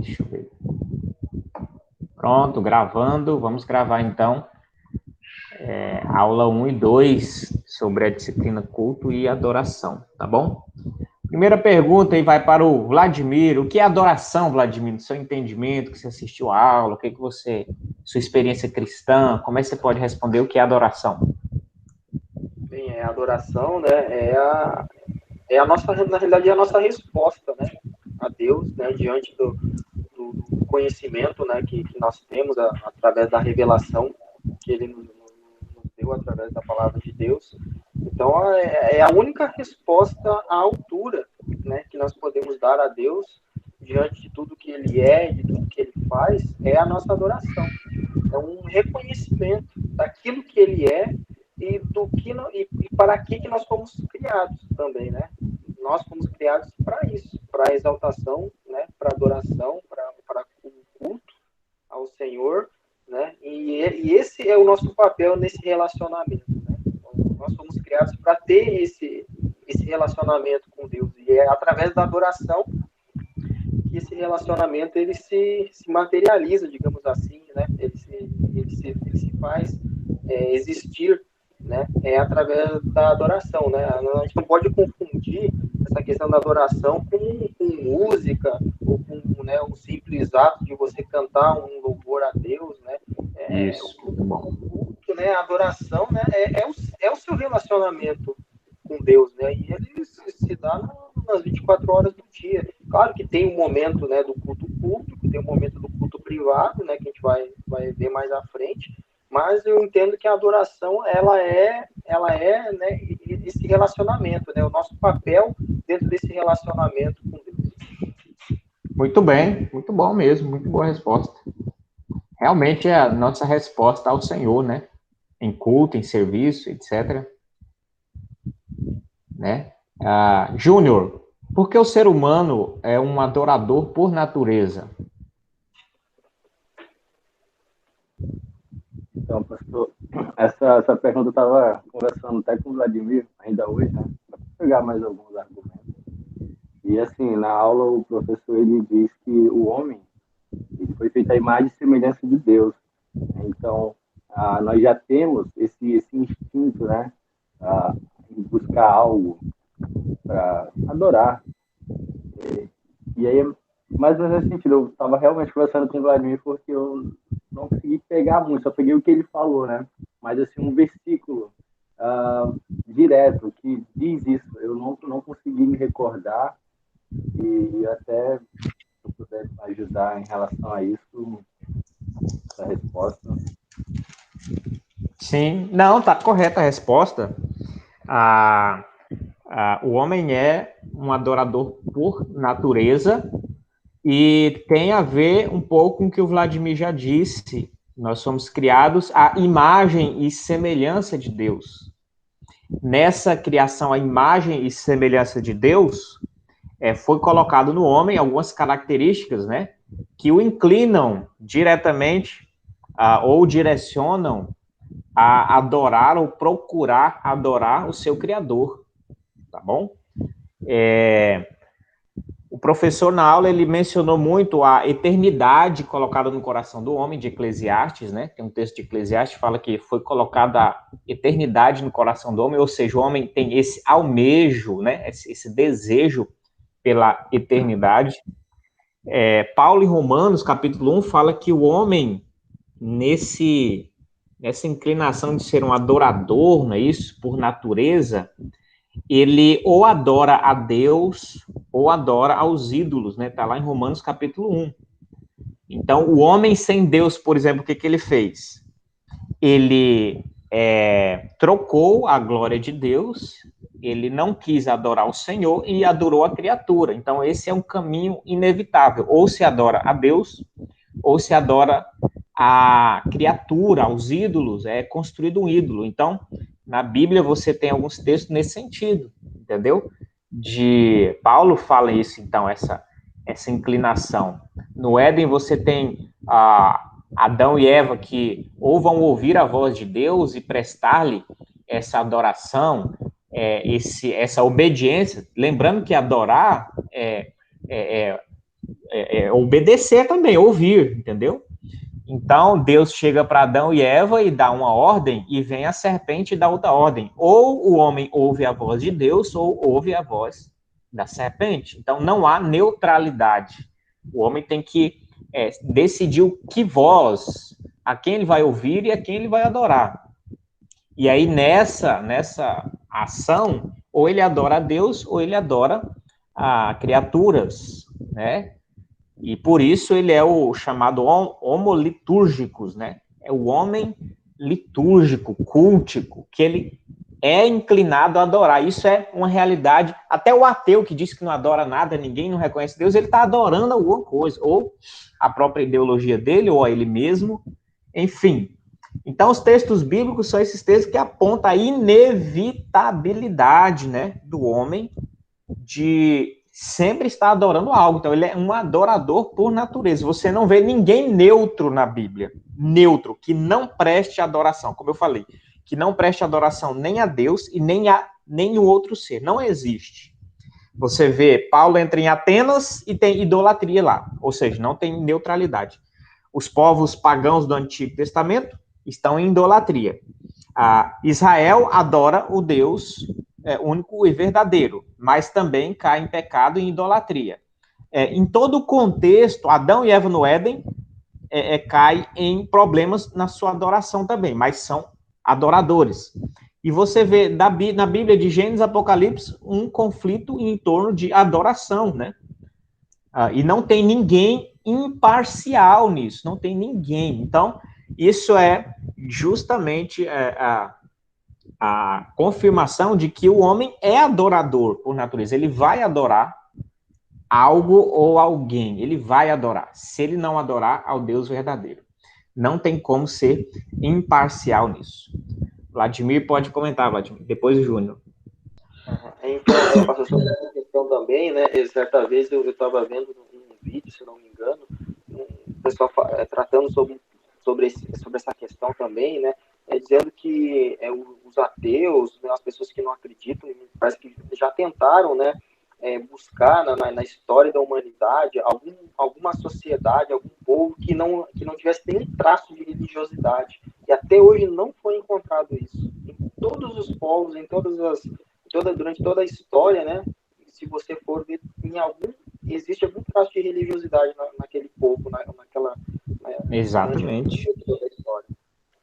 deixa eu ver. Pronto, gravando. Vamos gravar, então, aula 1 e 2 sobre a disciplina culto e adoração, tá bom? Primeira pergunta aí vai para o Vladimir. O que é adoração, Vladimir? No seu entendimento, que você assistiu a aula, o que você, sua experiência cristã, como é que você pode responder o que é adoração? Bem, a adoração, né, é a nossa, na realidade, é a nossa resposta, né, a Deus, né, diante do conhecimento, né, que nós temos através da revelação que Ele nos deu através da palavra de Deus. Então, é a única resposta à altura, né, que nós podemos dar a Deus diante de tudo que Ele é, de tudo que Ele faz, é a nossa adoração. É um reconhecimento daquilo que Ele é e para que nós fomos criados também, né? Nós fomos criados para isso, para a exaltação, né? Para adoração, para o culto ao Senhor, né? E esse é o nosso papel nesse relacionamento, né? Então, nós fomos criados para ter esse relacionamento com Deus, e é através da adoração que esse relacionamento ele se materializa, digamos assim, né? Ele se faz existir, né? É através da adoração, né? A gente não pode confundir essa questão da adoração com música ou com, né, um simples ato de você cantar um louvor a Deus, né? Isso, muito bom. O culto, né? A adoração, né? É o seu relacionamento com Deus, né? E ele se dá nas 24 horas do dia. Claro que tem um momento, né, do culto público, tem um momento do culto privado, né, que a gente vai ver mais à frente, mas eu entendo que a adoração, ela é, né, esse relacionamento, né, o nosso papel dentro desse relacionamento com Deus. Muito bem, muito bom mesmo, muito boa resposta. Realmente é a nossa resposta ao Senhor, né? Em culto, em serviço, etc. Né? Júnior, por que o ser humano é um adorador por natureza? Então, pastor, essa pergunta eu estava conversando até com o Vladimir, ainda hoje, né? Para pegar mais alguns argumentos. E, assim, na aula, o professor ele diz que o homem ele foi feito à imagem e semelhança de Deus. Então, nós já temos esse instinto, né? De buscar algo para adorar. E aí, mais ou menos nesse sentido, eu estava realmente conversando com o Vladimir porque eu não consegui pegar muito, só peguei o que ele falou, né? Mas, assim, um versículo direto que diz isso, eu não consegui me recordar e até se eu puder ajudar em relação a isso, essa resposta. Sim, não, tá correta a resposta. O homem é um adorador por natureza e tem a ver um pouco com o que o Vladimir já disse. Nós somos criados à imagem e semelhança de Deus. Nessa criação à imagem e semelhança de Deus, foi colocado no homem algumas características, né, que o inclinam diretamente ou direcionam a adorar ou procurar adorar o seu Criador, tá bom? O professor na aula ele mencionou muito a eternidade colocada no coração do homem, de Eclesiastes, né? Tem um texto de Eclesiastes que fala que foi colocada a eternidade no coração do homem, ou seja, o homem tem esse almejo, né? Esse desejo pela eternidade. Paulo em Romanos, capítulo 1, fala que o homem, nessa inclinação de ser um adorador, não é isso? Por natureza, ele ou adora a Deus ou adora aos ídolos, né? Tá lá em Romanos capítulo 1. Então, o homem sem Deus, por exemplo, o que ele fez? Ele trocou a glória de Deus, ele não quis adorar o Senhor e adorou a criatura. Então, esse é um caminho inevitável. Ou se adora a Deus, ou se adora a criatura, aos ídolos, é construído um ídolo. Então, na Bíblia você tem alguns textos nesse sentido, entendeu? Paulo fala isso, então, essa inclinação. No Éden você tem Adão e Eva que ou vão ouvir a voz de Deus e prestar-lhe essa adoração, essa obediência. Lembrando que adorar obedecer também, ouvir, entendeu? Então, Deus chega para Adão e Eva e dá uma ordem, e vem a serpente e dá outra ordem. Ou o homem ouve a voz de Deus, ou ouve a voz da serpente. Então, não há neutralidade. O homem tem que decidir o que voz, a quem ele vai ouvir e a quem ele vai adorar. E aí, nessa ação, ou ele adora a Deus, ou ele adora a criaturas, né? E por isso ele é o chamado homolitúrgicos, né? É o homem litúrgico, cultico, que ele é inclinado a adorar. Isso é uma realidade. Até o ateu que diz que não adora nada, ninguém não reconhece Deus, ele está adorando alguma coisa, ou a própria ideologia dele, ou a ele mesmo, enfim. Então, os textos bíblicos são esses textos que apontam a inevitabilidade, né, do homem de sempre estar adorando algo. Então, ele é um adorador por natureza. Você não vê ninguém neutro na Bíblia. Neutro, que não preste adoração. Como eu falei, que não preste adoração nem a Deus e nem a nenhum outro ser. Não existe. Você vê, Paulo entra em Atenas e tem idolatria lá. Ou seja, não tem neutralidade. Os povos pagãos do Antigo Testamento estão em idolatria. Israel adora o Deus único e verdadeiro, mas também cai em pecado e em idolatria. Em todo o contexto, Adão e Eva no Éden cai em problemas na sua adoração também, mas são adoradores. E você vê na Bíblia de Gênesis e Apocalipse um conflito em torno de adoração, né? E não tem ninguém imparcial nisso, não tem ninguém. Então, isso é justamente a confirmação de que o homem é adorador por natureza. Ele vai adorar algo ou alguém. Ele vai adorar. Se ele não adorar ao Deus verdadeiro. Não tem como ser imparcial nisso. Vladimir pode comentar, Vladimir. Depois o Júnior. Então, passou sobre essa questão também, né? Certa vez eu estava vendo um vídeo, se não me engano, um pessoal tratando sobre essa questão também, né? Dizendo que os ateus, né, as pessoas que não acreditam, parece que já tentaram, né, buscar na história da humanidade alguma sociedade, algum povo que não tivesse nenhum traço de religiosidade. E até hoje não foi encontrado isso. Em todos os povos, durante toda a história, né, se você for ver, existe algum traço de religiosidade naquele povo, naquela... Exatamente.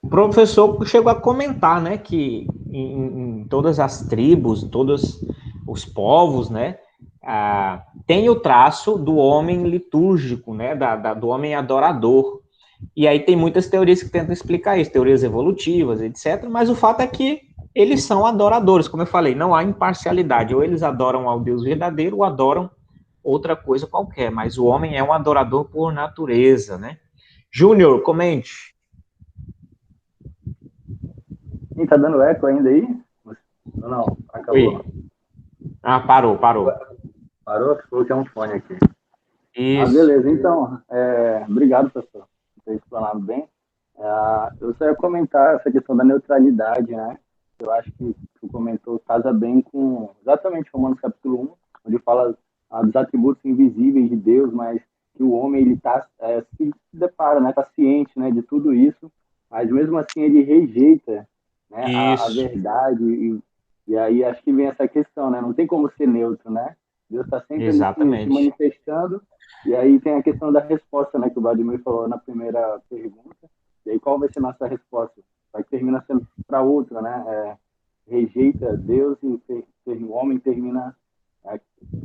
O professor chegou a comentar, né, que em todas as tribos, todos os povos, né, tem o traço do homem litúrgico, né, do homem adorador. E aí tem muitas teorias que tentam explicar isso, teorias evolutivas, etc. Mas o fato é que eles são adoradores, como eu falei, não há imparcialidade. Ou eles adoram ao Deus verdadeiro ou adoram outra coisa qualquer. Mas o homem é um adorador por natureza, né? Júnior, comente. Tá dando eco ainda aí? Não, acabou. Oi. Parou. Parou? Ficou que é um fone aqui. Isso. Beleza. Então, obrigado, professor, por ter explanado bem. Eu só ia comentar essa questão da neutralidade, né? Eu acho que tu comentou, casa bem com exatamente Romanos capítulo 1, onde fala dos atributos invisíveis de Deus, mas que o homem ele se depara, né? Tá ciente, né, de tudo isso, mas mesmo assim ele rejeita, né, a verdade, e aí acho que vem essa questão, né? Não tem como ser neutro, né? Deus está sempre se manifestando, e aí tem a questão da resposta, né, que o Vladimir falou na primeira pergunta, e aí qual vai ser a nossa resposta? Vai terminar sendo para outra, né? Rejeita Deus e o homem termina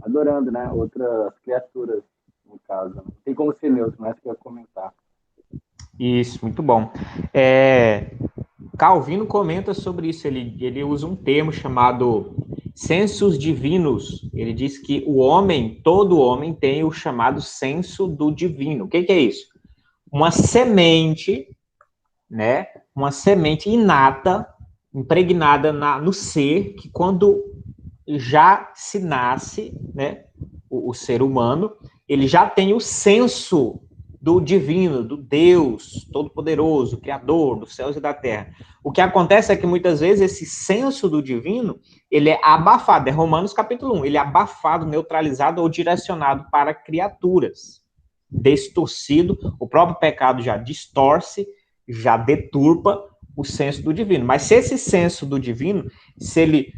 adorando, né? Outras criaturas, no caso. Não tem como ser neutro, mas que eu ia comentar. Isso, muito bom. Calvino comenta sobre isso, ele usa um termo chamado sensus divinos. Ele diz que todo homem tem o chamado senso do divino. O que é isso? Uma semente, né? Uma semente inata, impregnada no ser, que quando já se nasce, né? O ser humano, ele já tem o senso do divino, do Deus Todo-Poderoso, Criador dos céus e da terra. O que acontece é que muitas vezes esse senso do divino, ele é abafado, é Romanos capítulo 1, ele é abafado, neutralizado ou direcionado para criaturas. distorcido, o próprio pecado já distorce, já deturpa o senso do divino. Mas se esse senso do divino, se ele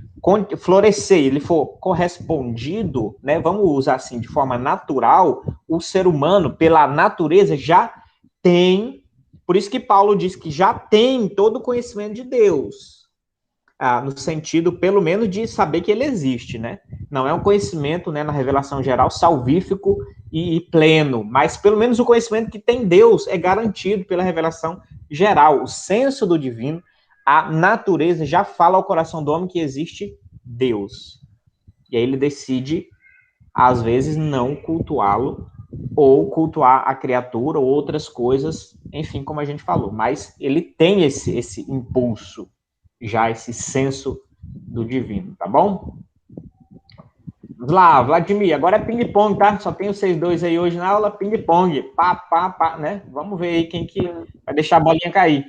florescer, ele for correspondido, né, vamos usar assim, de forma natural, o ser humano, pela natureza, já tem, por isso que Paulo diz que já tem todo o conhecimento de Deus, no sentido, pelo menos, de saber que ele existe, né? Não é um conhecimento, né, na revelação geral, salvífico e pleno, mas pelo menos o conhecimento que tem Deus é garantido pela revelação geral. O senso do divino, a natureza já fala ao coração do homem que existe Deus. E aí ele decide, às vezes, não cultuá-lo, ou cultuar a criatura, ou outras coisas, enfim, como a gente falou. Mas ele tem esse impulso, já esse senso do divino, tá bom? Vamos lá, Vladimir, agora é ping-pong, tá? Só tem vocês dois aí hoje na aula, ping-pong, pá, né? Vamos ver aí quem que vai deixar a bolinha cair.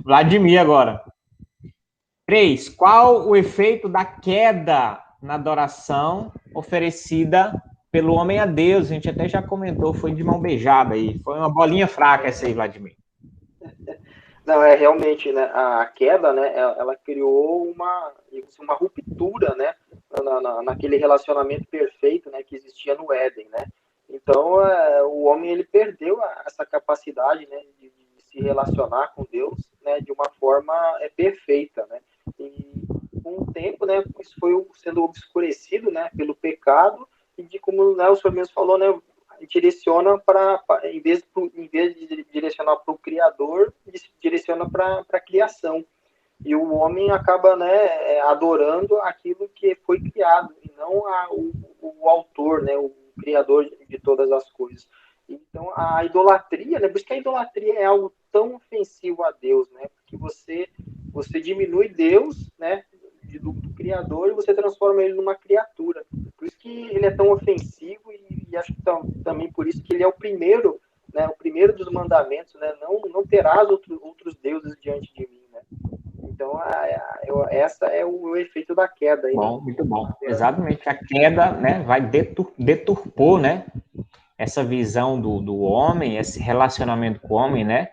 Vladimir agora. 3. Qual o efeito da queda na adoração oferecida pelo homem a Deus? A gente até já comentou, foi de mão beijada aí. Foi uma bolinha fraca essa aí, Vladimir. Não, realmente, né, a queda, né, ela criou uma ruptura, né, naquele relacionamento perfeito, né, que existia no Éden, né. Então, o homem, ele perdeu essa capacidade, né, de se relacionar com Deus, né, de uma forma perfeita, né. E com o tempo, né, isso foi sendo obscurecido, né, pelo pecado, e de como, né, o senhor mesmo falou, né, direciona em vez de direcionar para o Criador, direciona para a criação. E o homem acaba, né, adorando aquilo que foi criado, e não o autor, né, o Criador de todas as coisas. Então, a idolatria, né, por isso que a idolatria é algo tão ofensivo a Deus, né, porque você diminui Deus, né, do Criador, e você transforma ele numa criatura. Por isso que ele é tão ofensivo, e acho que também por isso que ele é o primeiro, né, o primeiro dos mandamentos, né, não terás outros deuses diante de mim, né. Então, essa é o efeito da queda. Aí, bom, né? Muito bom. Exatamente, a queda, né, vai deturpou, né, essa visão do homem, esse relacionamento com o homem, né.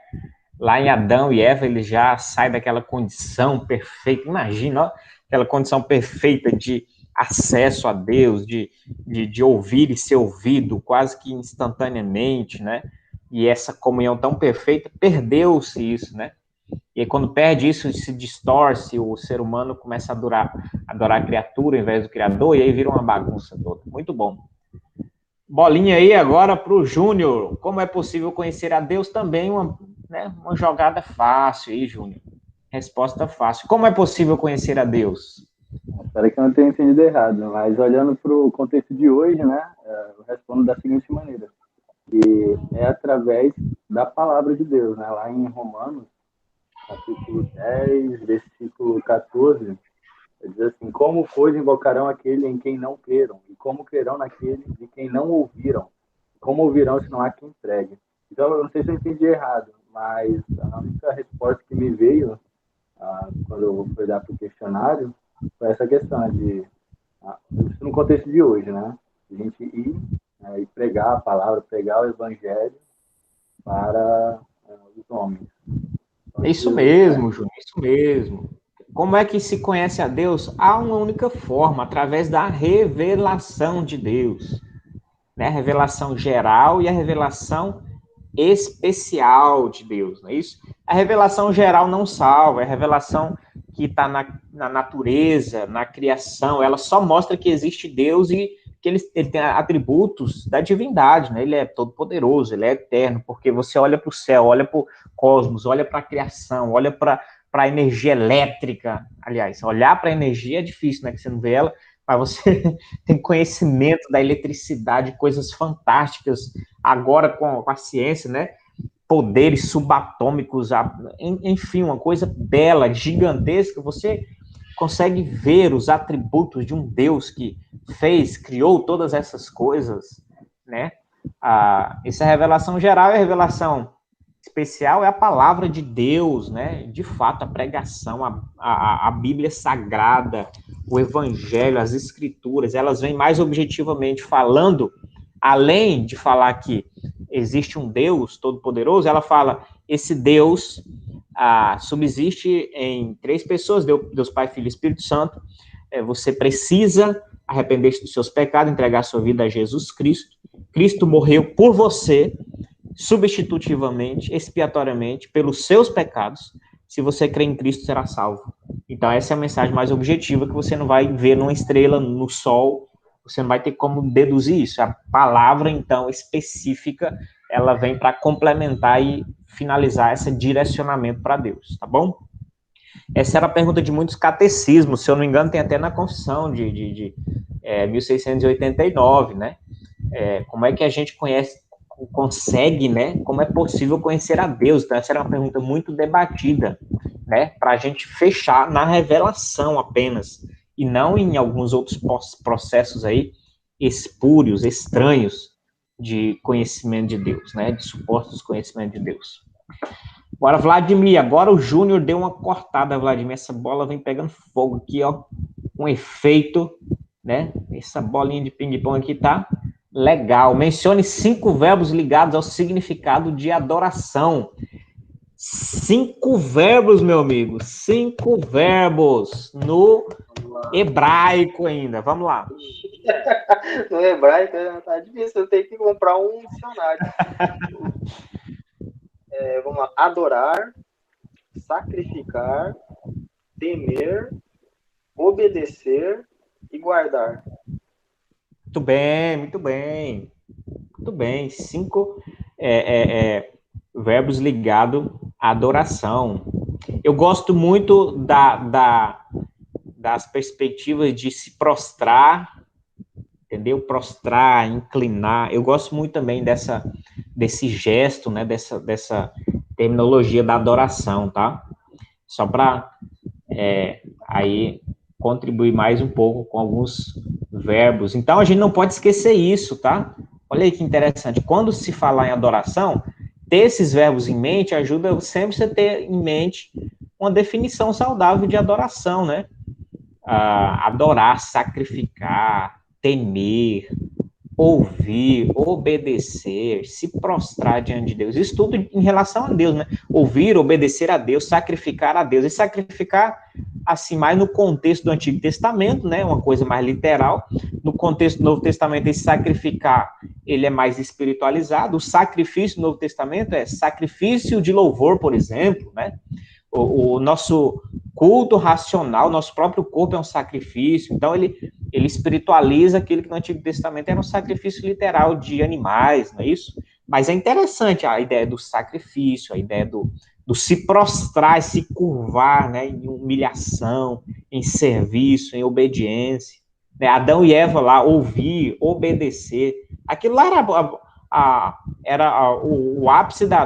Lá em Adão e Eva, ele já sai daquela condição perfeita, imagina, ó, aquela condição perfeita de acesso a Deus, de ouvir e ser ouvido quase que instantaneamente, né? E essa comunhão tão perfeita, perdeu-se isso, né? E aí, quando perde isso, se distorce, o ser humano começa a adorar a criatura em vez do Criador, e aí vira uma bagunça toda. Muito bom. Bolinha aí agora para o Júnior. Como é possível conhecer a Deus? Também uma jogada fácil aí, Júnior. Resposta fácil. Como é possível conhecer a Deus? Espero que eu não tenha entendido errado, mas olhando para o contexto de hoje, né, eu respondo da seguinte maneira, que é através da palavra de Deus, né, lá em Romanos, capítulo 10, versículo 14, diz assim: como, pois, invocarão aquele em quem não creram? E como crerão naquele de quem não ouviram? Como ouvirão se não há quem pregue? Então, eu não sei se eu entendi errado, mas a única resposta que me veio quando eu fui dar para o questionário foi essa questão de, isso no contexto de hoje, né? A gente ir e pregar a palavra, pregar o evangelho para os homens. Então, isso mesmo, Júnior, isso mesmo. Como é que se conhece a Deus? Há uma única forma, através da revelação de Deus. Né? A revelação geral e a revelação especial de Deus, não é isso? A revelação geral não salva, é a revelação que está na natureza, na criação, ela só mostra que existe Deus e que ele tem atributos da divindade, né? Ele é todo poderoso, ele é eterno, porque você olha para o céu, olha para o cosmos, olha para a criação, olha para a energia elétrica. Aliás, olhar para a energia é difícil, né? Que você não vê ela, mas você tem conhecimento da eletricidade, coisas fantásticas, agora com a ciência, né? Poderes subatômicos, enfim, uma coisa bela, gigantesca. Você consegue ver os atributos de um Deus que criou todas essas coisas, né? Essa revelação geral e a revelação especial é a palavra de Deus, né? De fato, a pregação, a Bíblia Sagrada, o Evangelho, as Escrituras, elas vêm mais objetivamente falando além de falar que existe um Deus todo-poderoso, ela fala, esse Deus subsiste em 3 pessoas, Deus Pai, Filho e Espírito Santo. Você precisa arrepender-se dos seus pecados, entregar sua vida a Jesus Cristo. Cristo morreu por você, substitutivamente, expiatoriamente, pelos seus pecados. Se você crê em Cristo, será salvo. Então, essa é a mensagem mais objetiva, que você não vai ver numa estrela, no sol, você não vai ter como deduzir isso. A palavra, então, específica, ela vem para complementar e finalizar esse direcionamento para Deus, tá bom? Essa era a pergunta de muitos catecismos, se eu não me engano, tem até na Confissão de 1689, né? Como é que a gente consegue, né? Como é possível conhecer a Deus? Então, essa era uma pergunta muito debatida, né? Para a gente fechar na revelação apenas, e não em alguns outros processos aí espúrios, estranhos de conhecimento de Deus, né? De supostos conhecimento de Deus. Agora, Vladimir, agora o Júnior deu uma cortada, Vladimir. Essa bola vem pegando fogo aqui, ó. Um efeito, né? Essa bolinha de ping-pong aqui tá legal. Mencione 5 verbos ligados ao significado de adoração. 5 verbos, meu amigo. 5 verbos no hebraico ainda. Vamos lá. No hebraico tá difícil, eu tenho que comprar um dicionário. Vamos lá. Adorar, sacrificar, temer, obedecer e guardar. Muito bem, muito bem. Muito bem. 5 verbos ligados à adoração. Eu gosto muito das perspectivas de se prostrar, entendeu? Prostrar, inclinar. Eu gosto muito também desse gesto, né? Dessa terminologia da adoração, tá? Só para aí contribuir mais um pouco com alguns verbos. Então, a gente não pode esquecer isso, tá? Olha aí que interessante. Quando se falar em adoração, ter esses verbos em mente ajuda sempre você ter em mente uma definição saudável de adoração, né? Adorar, sacrificar, temer, ouvir, obedecer, se prostrar diante de Deus. Isso tudo em relação a Deus, né? Ouvir, obedecer a Deus, sacrificar a Deus. E sacrificar, assim, mais no contexto do Antigo Testamento, né? Uma coisa mais literal. No contexto do Novo Testamento, esse sacrificar, ele é mais espiritualizado. O sacrifício do Novo Testamento é sacrifício de louvor, por exemplo, né? O nosso culto racional, nosso próprio corpo é um sacrifício. Então, ele espiritualiza aquilo que no Antigo Testamento era um sacrifício literal de animais, não é isso? Mas é interessante a ideia do sacrifício, a ideia do se prostrar, se curvar, né, em humilhação, em serviço, em obediência. Né? Adão e Eva lá, ouvir, obedecer. Aquilo lá era o ápice da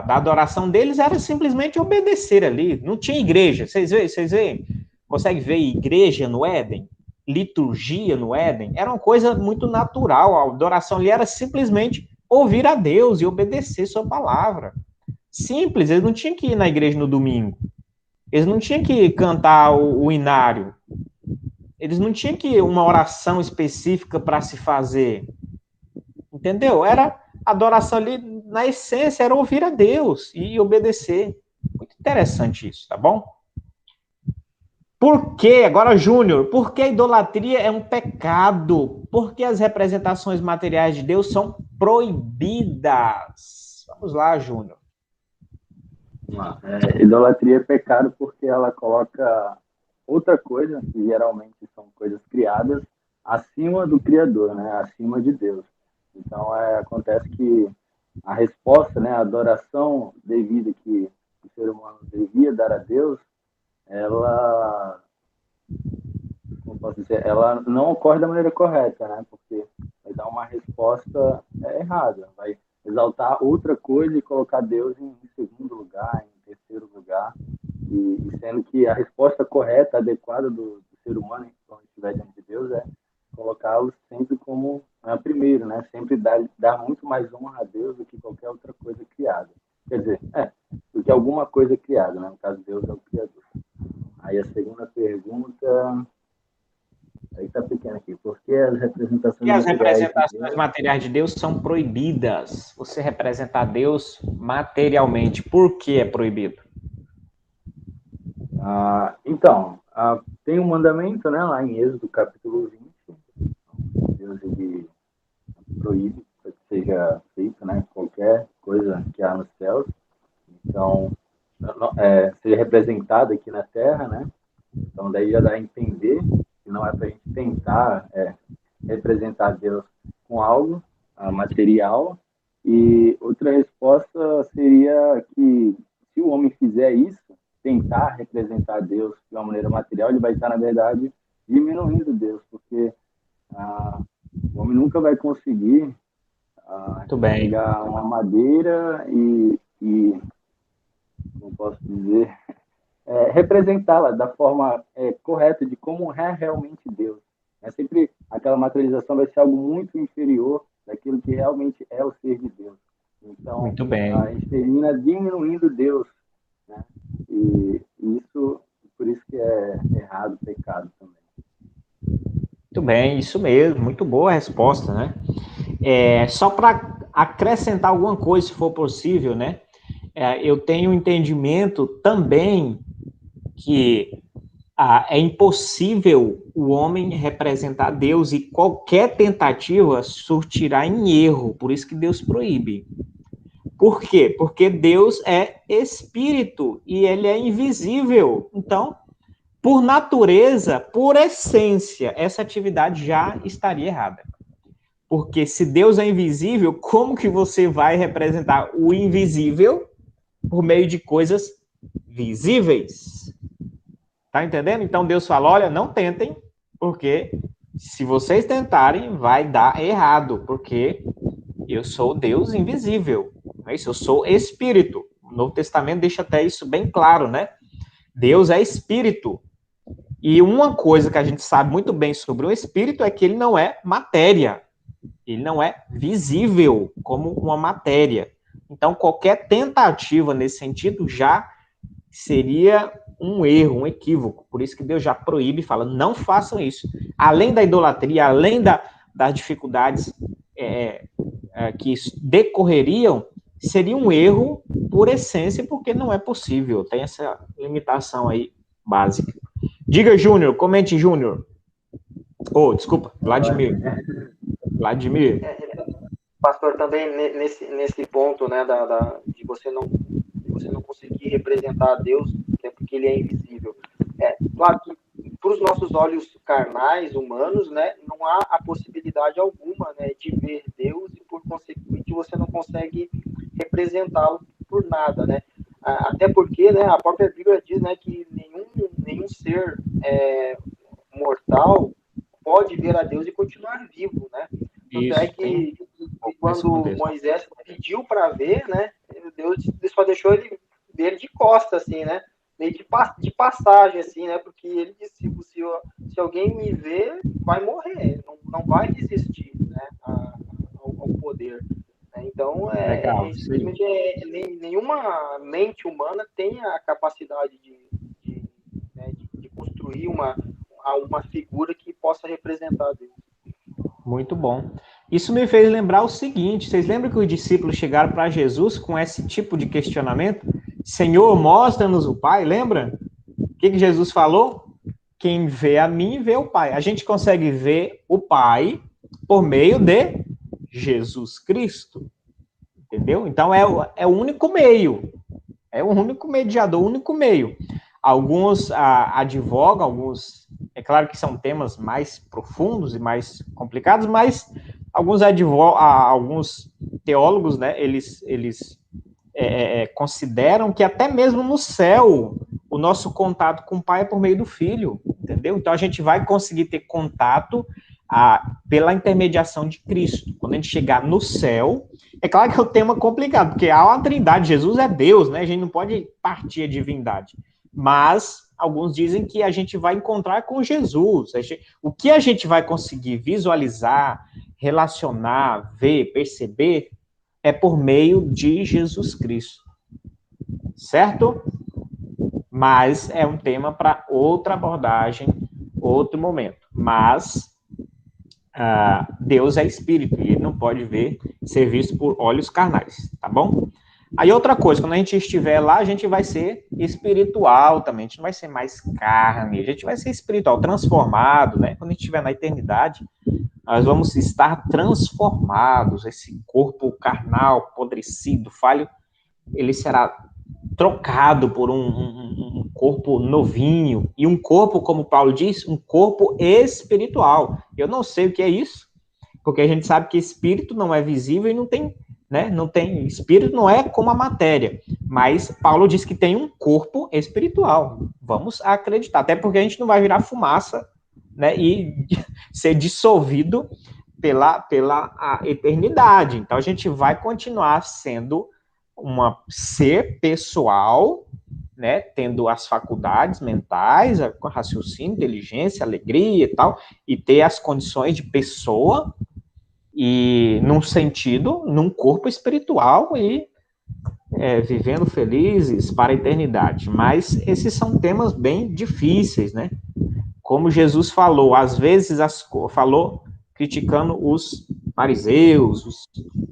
adoração deles, era simplesmente obedecer ali. Não tinha igreja. Vocês veem? Consegue ver igreja no Éden? Liturgia no Éden? Era uma coisa muito natural. A adoração ali era simplesmente ouvir a Deus e obedecer sua palavra. Simples, eles não tinham que ir na igreja no domingo. Eles não tinham que cantar o inário. Eles não tinham que ir uma oração específica para se fazer. Entendeu? Era adoração ali, na essência, era ouvir a Deus e obedecer. Muito interessante isso, tá bom? Por que, agora, Júnior, por que a idolatria é um pecado? Por que as representações materiais de Deus são proibidas? Vamos lá, Júnior. Idolatria é pecado porque ela coloca outra coisa, que geralmente são coisas criadas, acima do Criador, né? Acima de Deus. Então, acontece que a resposta, né, a adoração devida que o ser humano devia dar a Deus, ela, como posso dizer, ela não ocorre da maneira correta, né? Porque vai dar uma resposta errada, vai exaltar outra coisa e colocar Deus em segundo lugar, em terceiro lugar, e sendo que a resposta correta, adequada do ser humano, quando estiver diante de Deus, é colocá-lo sempre como primeiro, né? Sempre dar muito mais honra a Deus do que qualquer outra coisa criada. Quer dizer, do que alguma coisa criada, né? No caso, Deus é o Criador. Aí a segunda pergunta... Aí tá pequeno aqui. Porque as representações E as materiais de representações Deus... materiais de Deus são proibidas. Você representar Deus materialmente. Por que é proibido? Então, tem um mandamento, né, lá em Êxodo, capítulo 20. Deus, ele proíbe que seja feito, né, qualquer coisa que há nos céus. Então, seja representado aqui na Terra, né? Então, daí já dá a entender que não é para a gente tentar representar Deus com algo material. E outra resposta seria que se o homem fizer isso, tentar representar Deus de uma maneira material, ele vai estar, na verdade, diminuindo Deus, porque o homem nunca vai conseguir Muito bem. pegar uma madeira e como posso dizer, representá-la da forma correta de como é realmente Deus. Sempre aquela materialização vai ser algo muito inferior daquilo que realmente é o ser de Deus. Então, Muito bem. a gente termina diminuindo Deus, né? E isso, por isso que é errado, pecado também. Muito bem, isso mesmo. Muito boa a resposta, né? Só para acrescentar alguma coisa, se for possível, né? Eu tenho um entendimento também que é impossível o homem representar Deus e qualquer tentativa surtirá em erro, por isso que Deus proíbe. Por quê? Porque Deus é espírito e ele é invisível. Então, por natureza, por essência, essa atividade já estaria errada. Porque se Deus é invisível, como que você vai representar o invisível por meio de coisas visíveis? Tá entendendo? Então Deus fala, olha, não tentem, porque se vocês tentarem, vai dar errado, porque eu sou Deus invisível. Não é isso? Eu sou espírito. O Novo Testamento deixa até isso bem claro, né? Deus é espírito. E uma coisa que a gente sabe muito bem sobre o espírito é que ele não é matéria. Ele não é visível como uma matéria. Então, qualquer tentativa nesse sentido já seria um erro, um equívoco. Por isso que Deus já proíbe e fala, não façam isso. Além da idolatria, além das dificuldades que decorreriam, seria um erro por essência, porque não é possível. Tem essa limitação aí básica. Diga, Júnior. Comente, Júnior. Desculpa, Vladimir. Pastor, também nesse ponto, né, de você não conseguir representar a Deus, né, porque ele é invisível. Claro que para os nossos olhos carnais, humanos, né, não há a possibilidade alguma, né, de ver Deus e, por consequente, você não consegue representá-lo por nada, né? Até porque, né, a própria Bíblia diz, né, que nenhum ser mortal pode ver a Deus e continuar vivo, né? Tanto é que quando Moisés pediu para ver, né, Deus só deixou ele ver de costa, assim, né? Meio de passagem, assim, né? Porque ele disse, se alguém me ver, vai morrer, não vai resistir, né, ao poder. Né? Então, simplesmente nenhuma mente humana tem a capacidade de construir uma figura que possa representar Deus. Muito bom. Isso me fez lembrar o seguinte, vocês lembram que os discípulos chegaram para Jesus com esse tipo de questionamento? Senhor, mostra-nos o Pai, lembra? O que Jesus falou? Quem vê a mim, vê o Pai. A gente consegue ver o Pai por meio de Jesus Cristo. Entendeu? Então, é o único meio. É o único mediador, o único meio. Alguns advogam, alguns... É claro que são temas mais profundos e mais complicados, mas alguns teólogos, né, eles consideram que até mesmo no céu o nosso contato com o Pai é por meio do Filho, entendeu? Então a gente vai conseguir ter contato pela intermediação de Cristo. Quando a gente chegar no céu, é claro que é um tema complicado, porque há uma trindade, Jesus é Deus, né? A gente não pode partir a divindade. Mas alguns dizem que a gente vai encontrar com Jesus. O que a gente vai conseguir visualizar, relacionar, ver, perceber, é por meio de Jesus Cristo. Certo? Mas é um tema para outra abordagem, outro momento. Mas Deus é espírito e ele não pode ser visto por olhos carnais, tá bom? Aí outra coisa, quando a gente estiver lá, a gente vai ser espiritual também, a gente não vai ser mais carne, a gente vai ser espiritual, transformado, né? Quando a gente estiver na eternidade, nós vamos estar transformados, esse corpo carnal, apodrecido, falho, ele será trocado por um corpo novinho, e um corpo, como Paulo diz, um corpo espiritual. Eu não sei o que é isso, porque a gente sabe que espírito não é visível e não tem, né? Não tem, espírito não é como a matéria, mas Paulo diz que tem um corpo espiritual. Vamos acreditar, até porque a gente não vai virar fumaça, né? E ser dissolvido pela a eternidade. Então a gente vai continuar sendo ser pessoal, né, tendo as faculdades mentais, raciocínio, inteligência, alegria e tal, e ter as condições de pessoa, e num sentido, num corpo espiritual e vivendo felizes para a eternidade. Mas esses são temas bem difíceis, né? Como Jesus falou, às vezes falou criticando os fariseus, os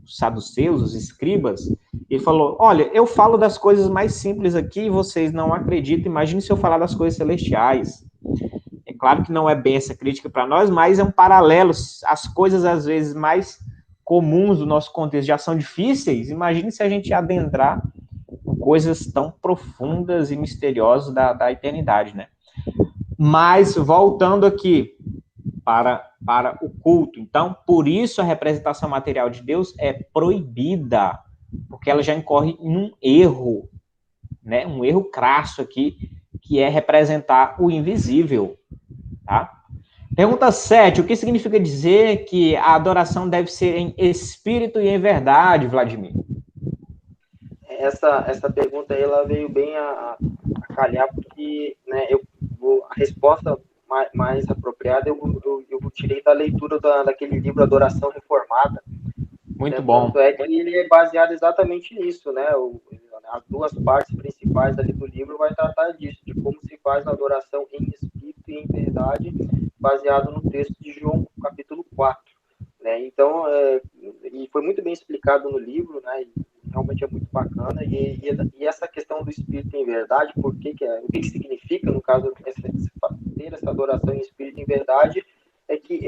saduceus, os escribas. Ele falou, olha, eu falo das coisas mais simples aqui e vocês não acreditam, imagine se eu falar das coisas celestiais. É claro que não é bem essa crítica para nós, mas é um paralelo. As coisas, às vezes, mais comuns do nosso contexto já são difíceis, imagine se a gente adentrar coisas tão profundas e misteriosas da eternidade, né? Mas, voltando aqui para o culto, então, por isso a representação material de Deus é proibida, porque ela já incorre em um erro, né? Um erro crasso aqui, que é representar o invisível, tá? Pergunta 7, o que significa dizer que a adoração deve ser em espírito e em verdade, Vladimir? Essa pergunta aí, ela veio bem a calhar, porque, né, a resposta mais apropriada eu tirei da leitura daquele livro Adoração Reformada. Muito bom. Tanto é que ele é baseado exatamente nisso, né? As duas partes principais ali do livro vai tratar disso, de como se faz a adoração em espírito e em verdade, baseado no texto de João, capítulo 4. Né? Então, e foi muito bem explicado no livro, né? E realmente é muito bacana. E essa questão do espírito em verdade, o que significa, no caso, ter essa adoração em espírito e em verdade, é que,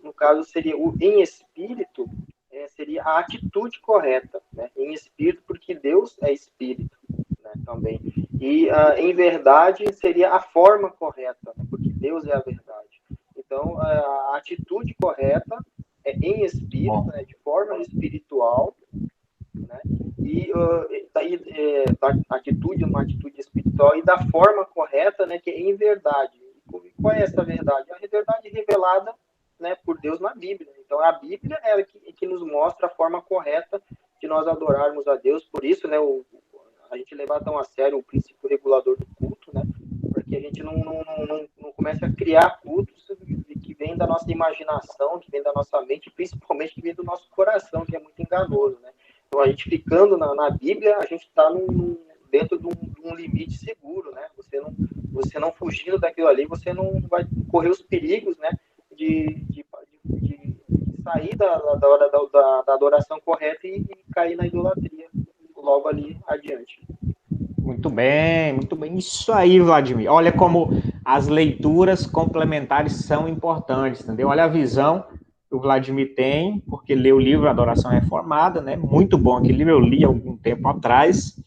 no caso, seria o em espírito, seria a atitude correta, né? Em espírito, porque Deus é espírito, né? Também. E em verdade seria a forma correta, né? Porque Deus é a verdade. Então, a atitude correta é em espírito, né? De forma espiritual, né? E da atitude, uma atitude espiritual, e da forma correta, né? Que é em verdade. E qual é essa verdade? A verdade revelada, né, por Deus na Bíblia. Então, a Bíblia é que nos mostra a forma correta de nós adorarmos a Deus. Por isso, né, a gente levar tão a sério o princípio regulador do culto, né, para que a gente não comece a criar cultos que vêm da nossa imaginação, que vêm da nossa mente, principalmente que vêm do nosso coração, que é muito enganoso, né. Então, a gente ficando na Bíblia, a gente está dentro de um limite seguro, né. Você não fugindo daquilo ali, você não vai correr os perigos, né, de sair da adoração correta e cair na idolatria logo ali adiante. Muito bem, isso aí, Vladimir. Olha como as leituras complementares são importantes, entendeu? Olha a visão que o Vladimir tem, porque leu o livro Adoração Reformada, né? Muito bom aquele livro, eu li há algum tempo atrás.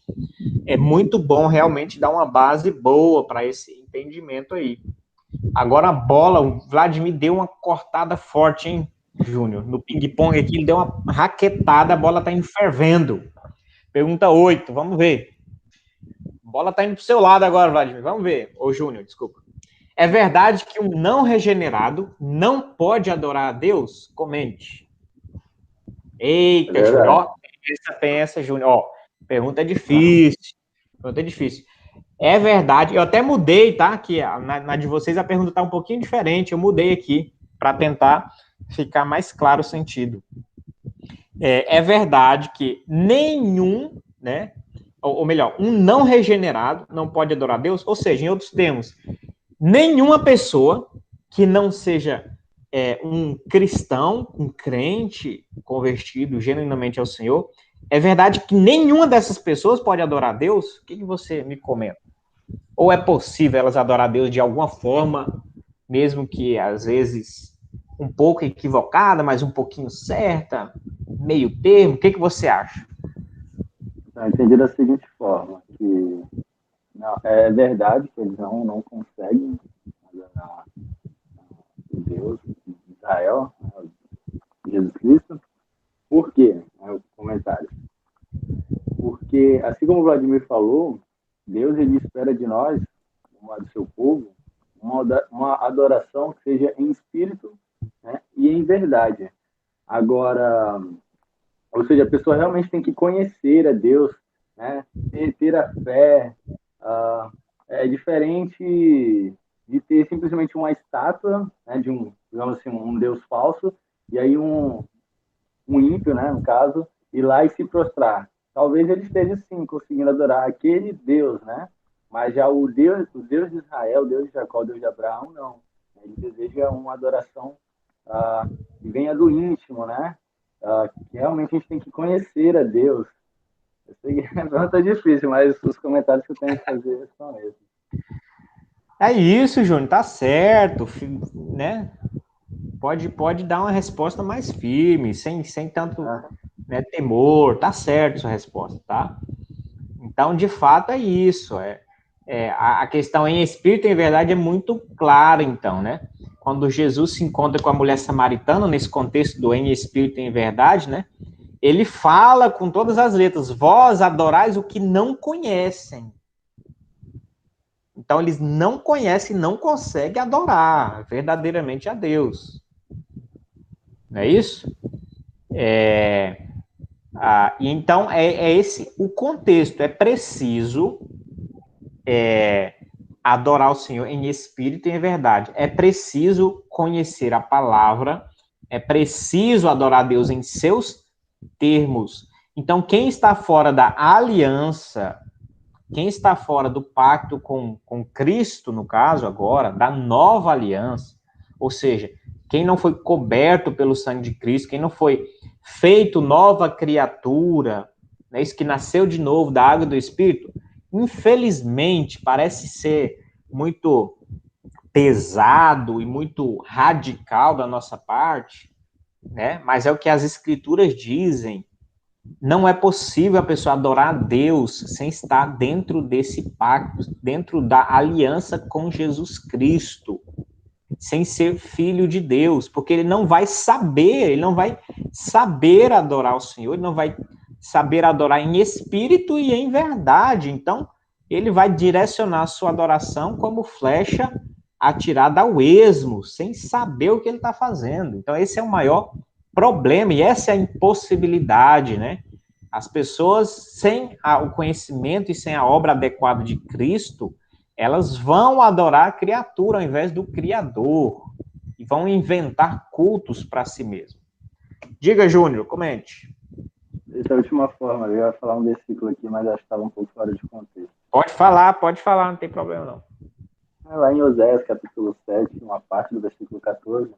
É muito bom realmente dar uma base boa para esse entendimento aí. Agora a bola, o Vladimir deu uma cortada forte, hein, Júnior? No ping-pong aqui, ele deu uma raquetada, a bola tá indo fervendo. Pergunta 8, vamos ver. A bola tá indo pro seu lado agora, Vladimir, vamos ver. Ô, Júnior, desculpa. É verdade que um não regenerado não pode adorar a Deus? Comente. Eita, Júnior, ó, pensa, Júnior, ó, pergunta difícil. É verdade, eu até mudei, tá? Que na de vocês a pergunta tá um pouquinho diferente, eu mudei aqui para tentar ficar mais claro o sentido. É verdade que nenhum, né? Ou melhor, um não regenerado não pode adorar a Deus, ou seja, em outros termos, nenhuma pessoa que não seja um cristão, um crente convertido genuinamente ao Senhor, é verdade que nenhuma dessas pessoas pode adorar a Deus? O que você me comenta? Ou é possível elas adorar a Deus de alguma forma, mesmo que às vezes um pouco equivocada, mas um pouquinho certa, meio termo? O que você acha? Entendi da seguinte forma, que não, é verdade que eles não conseguem adorar o Deus de Israel, né, Jesus Cristo. Por quê? O comentário. Porque, assim como o Vladimir falou, Deus ele espera de nós, do seu povo, uma adoração que seja em espírito, né, e em verdade. Agora, ou seja, a pessoa realmente tem que conhecer a Deus, né, ter a fé. É diferente de ter simplesmente uma estátua, né, de digamos assim, um Deus falso, e aí um ímpio, né, no caso, ir lá e se prostrar. Talvez ele esteja, sim, conseguindo adorar aquele Deus, né? Mas já o Deus de Israel, o Deus de Jacó, o Deus de Abraão, não. Ele deseja uma adoração que venha do íntimo, né? Que realmente a gente tem que conhecer a Deus. Eu sei que não tá difícil, mas os comentários que eu tenho que fazer são esses. É isso, Júnior, tá certo, né? Pode dar uma resposta mais firme, sem tanto temor, tá certo sua resposta, tá? Então, de fato, é isso. A questão em espírito e em verdade é muito clara, então, né? Quando Jesus se encontra com a mulher samaritana, nesse contexto do em espírito e em verdade, né? Ele fala com todas as letras, vós adorais o que não conhecem. Então, eles não conhecem, não conseguem adorar verdadeiramente a Deus. Não é isso? Então, é esse o contexto. É preciso adorar o Senhor em espírito e em verdade. É preciso conhecer a palavra. É preciso adorar a Deus em seus termos. Então, quem está fora da aliança, quem está fora do pacto com Cristo, no caso agora, da nova aliança, ou seja, quem não foi coberto pelo sangue de Cristo, quem não foi feito nova criatura, né, isso que nasceu de novo da água e do Espírito, infelizmente, parece ser muito pesado e muito radical da nossa parte, né? Mas é o que as Escrituras dizem. Não é possível a pessoa adorar a Deus sem estar dentro desse pacto, dentro da aliança com Jesus Cristo, sem ser filho de Deus, porque ele não vai saber adorar o Senhor, ele não vai saber adorar em espírito e em verdade. Então, ele vai direcionar a sua adoração como flecha atirada ao esmo, sem saber o que ele está fazendo. Então, esse é o maior problema, e essa é a impossibilidade, né? As pessoas, sem o conhecimento e sem a obra adequada de Cristo, elas vão adorar a criatura ao invés do Criador, e vão inventar cultos para si mesmo. Diga, Júnior, comente. Essa é a última forma, eu ia falar um versículo aqui, mas acho que estava um pouco fora de contexto. Pode falar, não tem problema não. Lá em Oséias, capítulo 7, uma parte do versículo 14,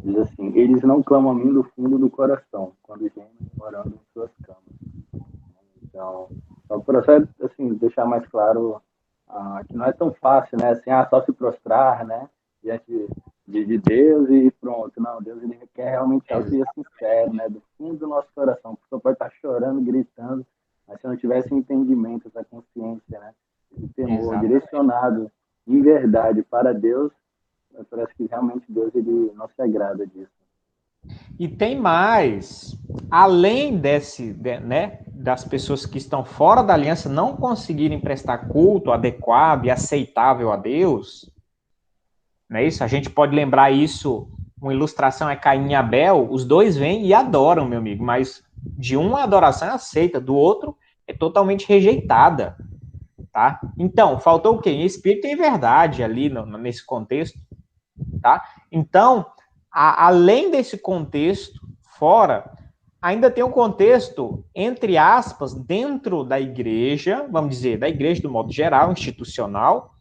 diz assim: eles não clamam a mim do fundo do coração, quando gemem morando em suas camas. Então, para assim, deixar mais claro que não é tão fácil, né? Assim, só se prostrar, né? Diante de Deus e pronto. Não, Deus ele quer realmente algo que seja sincero, né? Do fundo do nosso coração. A pessoa pode estar chorando, gritando, mas se não tivesse entendimento, essa consciência, né? Esse temor direcionado em verdade para Deus, parece que realmente Deus ele não se agrada disso. E tem mais, além das pessoas que estão fora da aliança não conseguirem prestar culto adequado e aceitável a Deus, não é isso? A gente pode lembrar isso, uma ilustração é Caim e Abel, os dois vêm e adoram, meu amigo, mas de um a adoração é aceita, do outro é totalmente rejeitada, tá? Então, faltou o quê? Em espírito e em verdade ali nesse contexto, tá? Então, além desse contexto, fora, ainda tem um contexto, entre aspas, dentro da igreja, vamos dizer, da igreja do modo geral, institucional,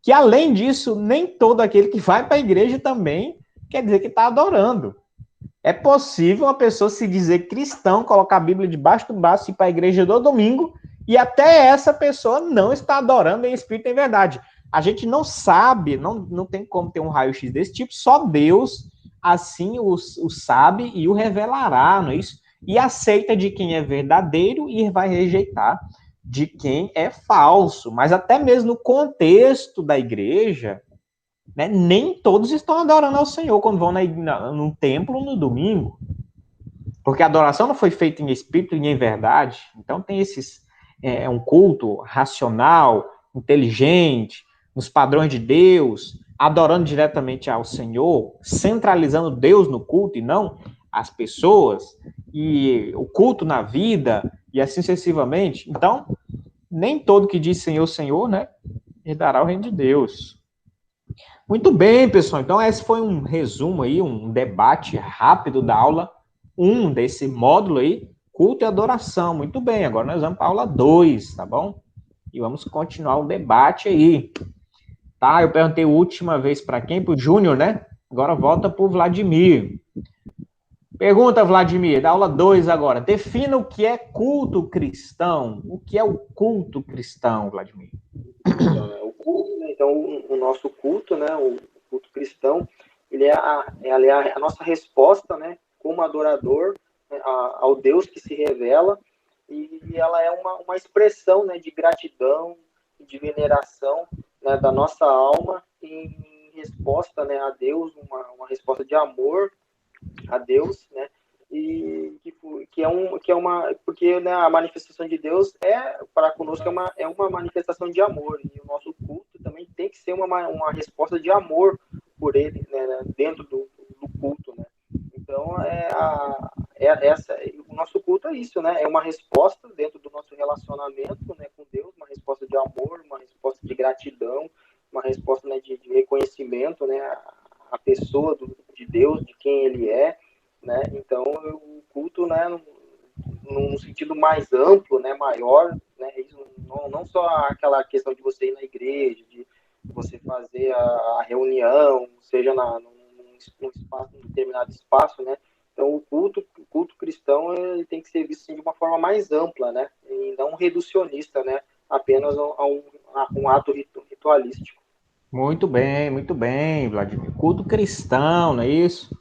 que, além disso, nem todo aquele que vai para a igreja também quer dizer que está adorando. É possível uma pessoa se dizer cristão, colocar a Bíblia debaixo do braço e ir para a igreja do domingo, e até essa pessoa não está adorando em espírito e em verdade. A gente não sabe, não tem como ter um raio-x desse tipo, só Deus assim o sabe e o revelará, não é isso? E aceita de quem é verdadeiro e vai rejeitar de quem é falso. Mas até mesmo no contexto da igreja, né, nem todos estão adorando ao Senhor quando vão no templo no domingo. Porque a adoração não foi feita em espírito e em verdade. Então tem um culto racional, inteligente, nos padrões de Deus, adorando diretamente ao Senhor, centralizando Deus no culto e não as pessoas, e o culto na vida, e assim sucessivamente. Então, nem todo que diz Senhor, Senhor, né, herdará o reino de Deus. Muito bem, pessoal. Então, esse foi um resumo aí, um debate rápido da aula 1 desse módulo aí, culto e adoração. Muito bem, agora nós vamos para a aula 2, tá bom? E vamos continuar o debate aí. Tá, eu perguntei a última vez para quem? Para o Júnior, né? Agora volta para o Vladimir. Pergunta, Vladimir, da aula 2 agora. Defina o que é culto cristão. O que é o culto cristão, Vladimir? O culto, né? Então, o nosso culto, né? O culto cristão, ele é a nossa resposta, né? Como adorador, né, ao Deus que se revela, e ela é uma expressão, né? De gratidão, de veneração, né, da nossa alma em resposta, né, a Deus, uma resposta de amor a Deus, né, e que é uma porque, né, a manifestação de Deus para conosco é uma manifestação de amor, e o nosso culto também tem que ser uma resposta de amor por ele, né, dentro do culto, né. Então o nosso culto é isso, né, é uma resposta dentro do nosso relacionamento, né, com Deus, uma resposta de amor, uma resposta de gratidão, uma resposta, né, de reconhecimento, né, a pessoa de Deus, de quem ele é, né. Então o culto, né, num sentido mais amplo, né, maior, né, isso não só aquela questão de você ir na igreja, de você fazer a reunião, seja num determinado espaço, né. Então o culto cristão, ele tem que ser visto assim, de uma forma mais ampla, né, e não reducionista, né, apenas a um ato ritualístico. Muito bem, Vladimir. Culto cristão, não é isso?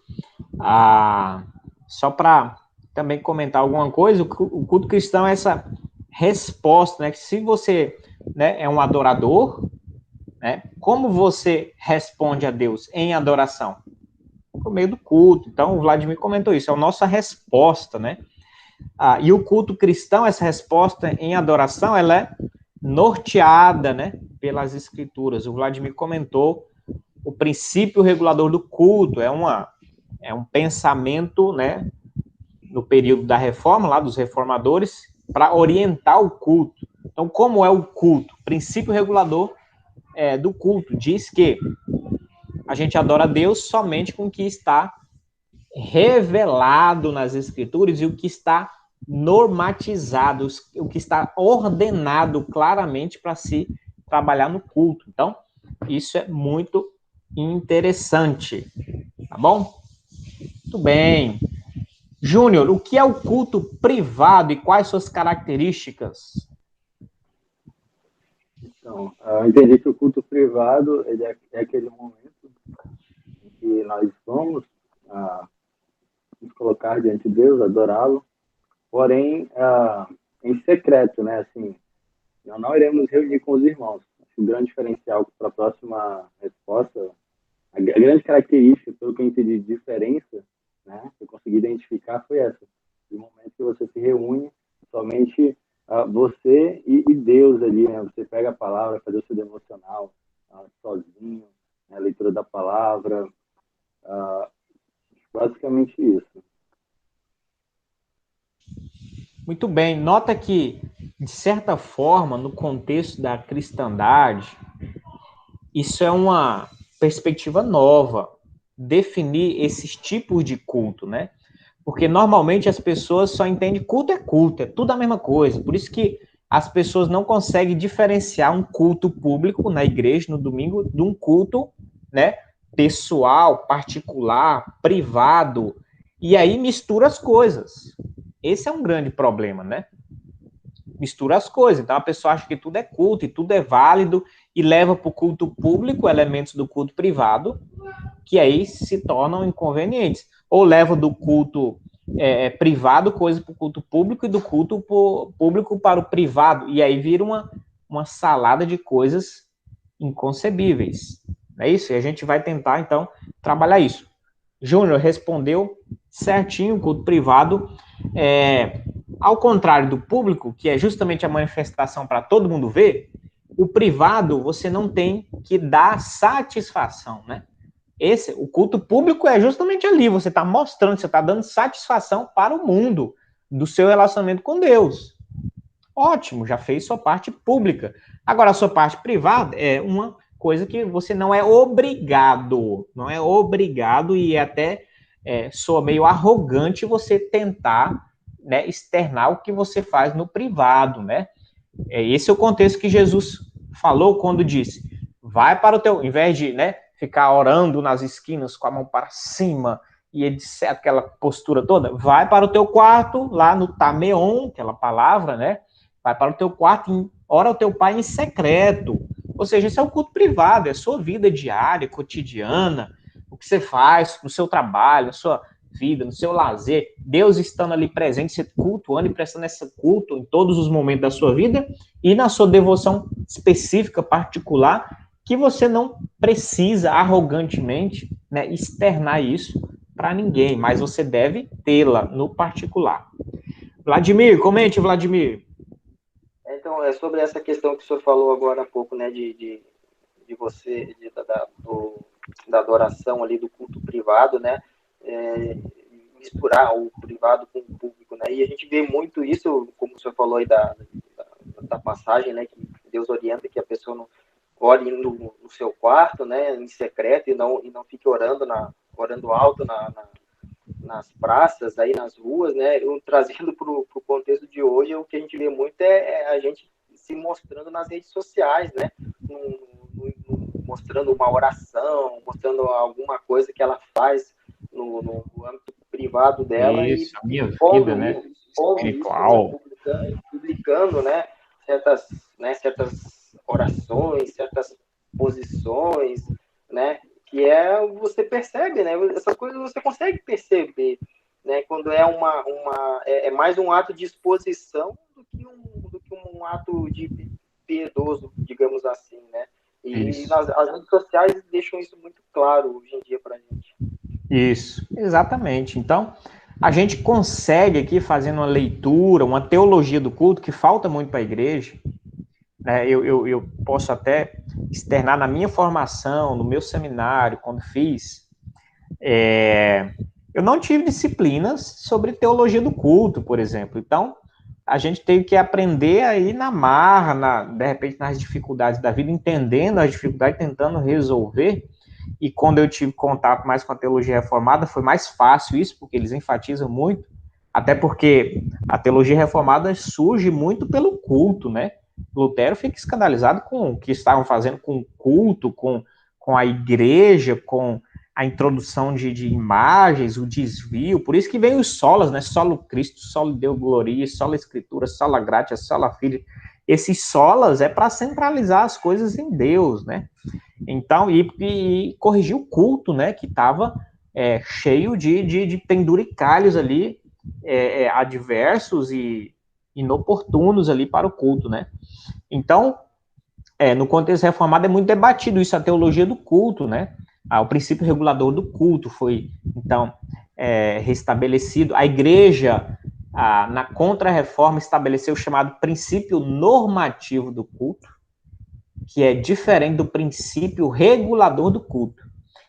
Só para também comentar alguma coisa, o culto cristão é essa resposta, né? Que se você, né, é um adorador, né, como você responde a Deus em adoração? Por meio do culto. Então, o Vladimir comentou isso, é a nossa resposta, né? E o culto cristão, essa resposta em adoração, ela é norteada, né, pelas escrituras. O Vladimir comentou o princípio regulador do culto, é um pensamento, né, no período da reforma, lá dos reformadores, para orientar o culto. Então, como é o culto? O princípio regulador do culto diz que a gente adora a Deus somente com o que está revelado nas escrituras e o que está normatizado, o que está ordenado claramente para se trabalhar no culto. Então, isso é muito interessante, tá bom? Muito bem. Júnior, o que é o culto privado e quais suas características? Então, eu entendi que o culto privado ele é aquele momento em que nós vamos nos colocar diante de Deus, adorá-lo, porém em secreto, né? Assim, nós não iremos reunir com os irmãos. O grande diferencial para a próxima resposta, a grande característica, pelo que eu entendi, de diferença, né, que eu consegui identificar foi essa. O momento que você se reúne, somente você e Deus ali, né? Você pega a palavra, fazer o seu devocional sozinho, né, a leitura da palavra, basicamente isso. Muito bem. Nota que, de certa forma, no contexto da cristandade, isso é uma perspectiva nova, definir esses tipos de culto, né? Porque normalmente as pessoas só entendem culto é tudo a mesma coisa. Por isso que as pessoas não conseguem diferenciar um culto público na igreja, no domingo, de um culto, né, pessoal, particular, privado, e aí mistura as coisas. Esse é um grande problema, né? Mistura as coisas. Então a pessoa acha que tudo é culto e tudo é válido e leva para o culto público elementos do culto privado, que aí se tornam inconvenientes. Ou leva do culto privado coisas para o culto público e do culto público para o privado. E aí vira uma salada de coisas inconcebíveis. Não é isso? E a gente vai tentar, então, trabalhar isso. Júnior respondeu certinho, o culto privado. Ao contrário do público, que é justamente a manifestação para todo mundo ver, o privado você não tem que dar satisfação, né? O culto público é justamente ali, você está mostrando, você está dando satisfação para o mundo do seu relacionamento com Deus. Ótimo, já fez sua parte pública. Agora, a sua parte privada é uma coisa que você não é obrigado, e até soa meio arrogante você tentar, né, externar o que você faz no privado, né? Esse é o contexto que Jesus falou quando disse, vai para o teu, em vez de, né, ficar orando nas esquinas com a mão para cima e etc, aquela postura toda, vai para o teu quarto, lá no Tameon, aquela palavra, né? Vai para o teu quarto e ora ao teu pai em secreto. Ou seja, esse é o culto privado, é a sua vida diária, cotidiana, o que você faz no seu trabalho, na sua vida, no seu lazer, Deus estando ali presente, você cultuando e prestando esse culto em todos os momentos da sua vida e na sua devoção específica, particular, que você não precisa arrogantemente, né, externar isso para ninguém, mas você deve tê-la no particular. Vladimir, comente, Vladimir. Então, é sobre essa questão que o senhor falou agora há pouco, né, de você, da adoração ali, do culto privado, né, misturar o privado com o público, né, e a gente vê muito isso, como o senhor falou aí da passagem, né, que Deus orienta que a pessoa não ore no seu quarto, né, em secreto, e não fique orando alto nas praças, aí nas ruas, né, trazendo para o contexto de hoje, o que a gente vê muito é a gente se mostrando nas redes sociais, né, mostrando uma oração, mostrando alguma coisa que ela faz no âmbito privado dela. Isso, e a minha vida, né, espiritual. Isso, né, publicando, né, certas orações, certas posições, né, que você percebe, né, essas coisas você consegue perceber, né, quando é mais um ato de exposição do que um ato de piedoso, digamos assim, né, e as redes sociais deixam isso muito claro hoje em dia para a gente. Isso, exatamente. Então, a gente consegue aqui, fazendo uma leitura, uma teologia do culto, que falta muito para a igreja, né? Eu posso até externar na minha formação, no meu seminário, quando fiz, eu não tive disciplinas sobre teologia do culto, por exemplo. Então, a gente teve que aprender aí na marra, de repente nas dificuldades da vida, entendendo as dificuldades, tentando resolver. E quando eu tive contato mais com a teologia reformada, foi mais fácil isso, porque eles enfatizam muito, até porque a teologia reformada surge muito pelo culto, né? Lutero fica escandalizado com o que estavam fazendo com o culto, com a igreja, com a introdução de imagens, o desvio, por isso que vem os solas, né? Solo Cristo, solo Deo Gloria, sola Escritura, sola Gratia, sola Filii. Esses solas é para centralizar as coisas em Deus, né? Então, e corrigir o culto, né? Que estava cheio de penduricalhos ali, adversos e inoportunos ali para o culto, né? Então, no contexto reformado é muito debatido isso, a teologia do culto, né? O princípio regulador do culto foi, então, restabelecido. A igreja, na Contra-Reforma, estabeleceu o chamado princípio normativo do culto, que é diferente do princípio regulador do culto.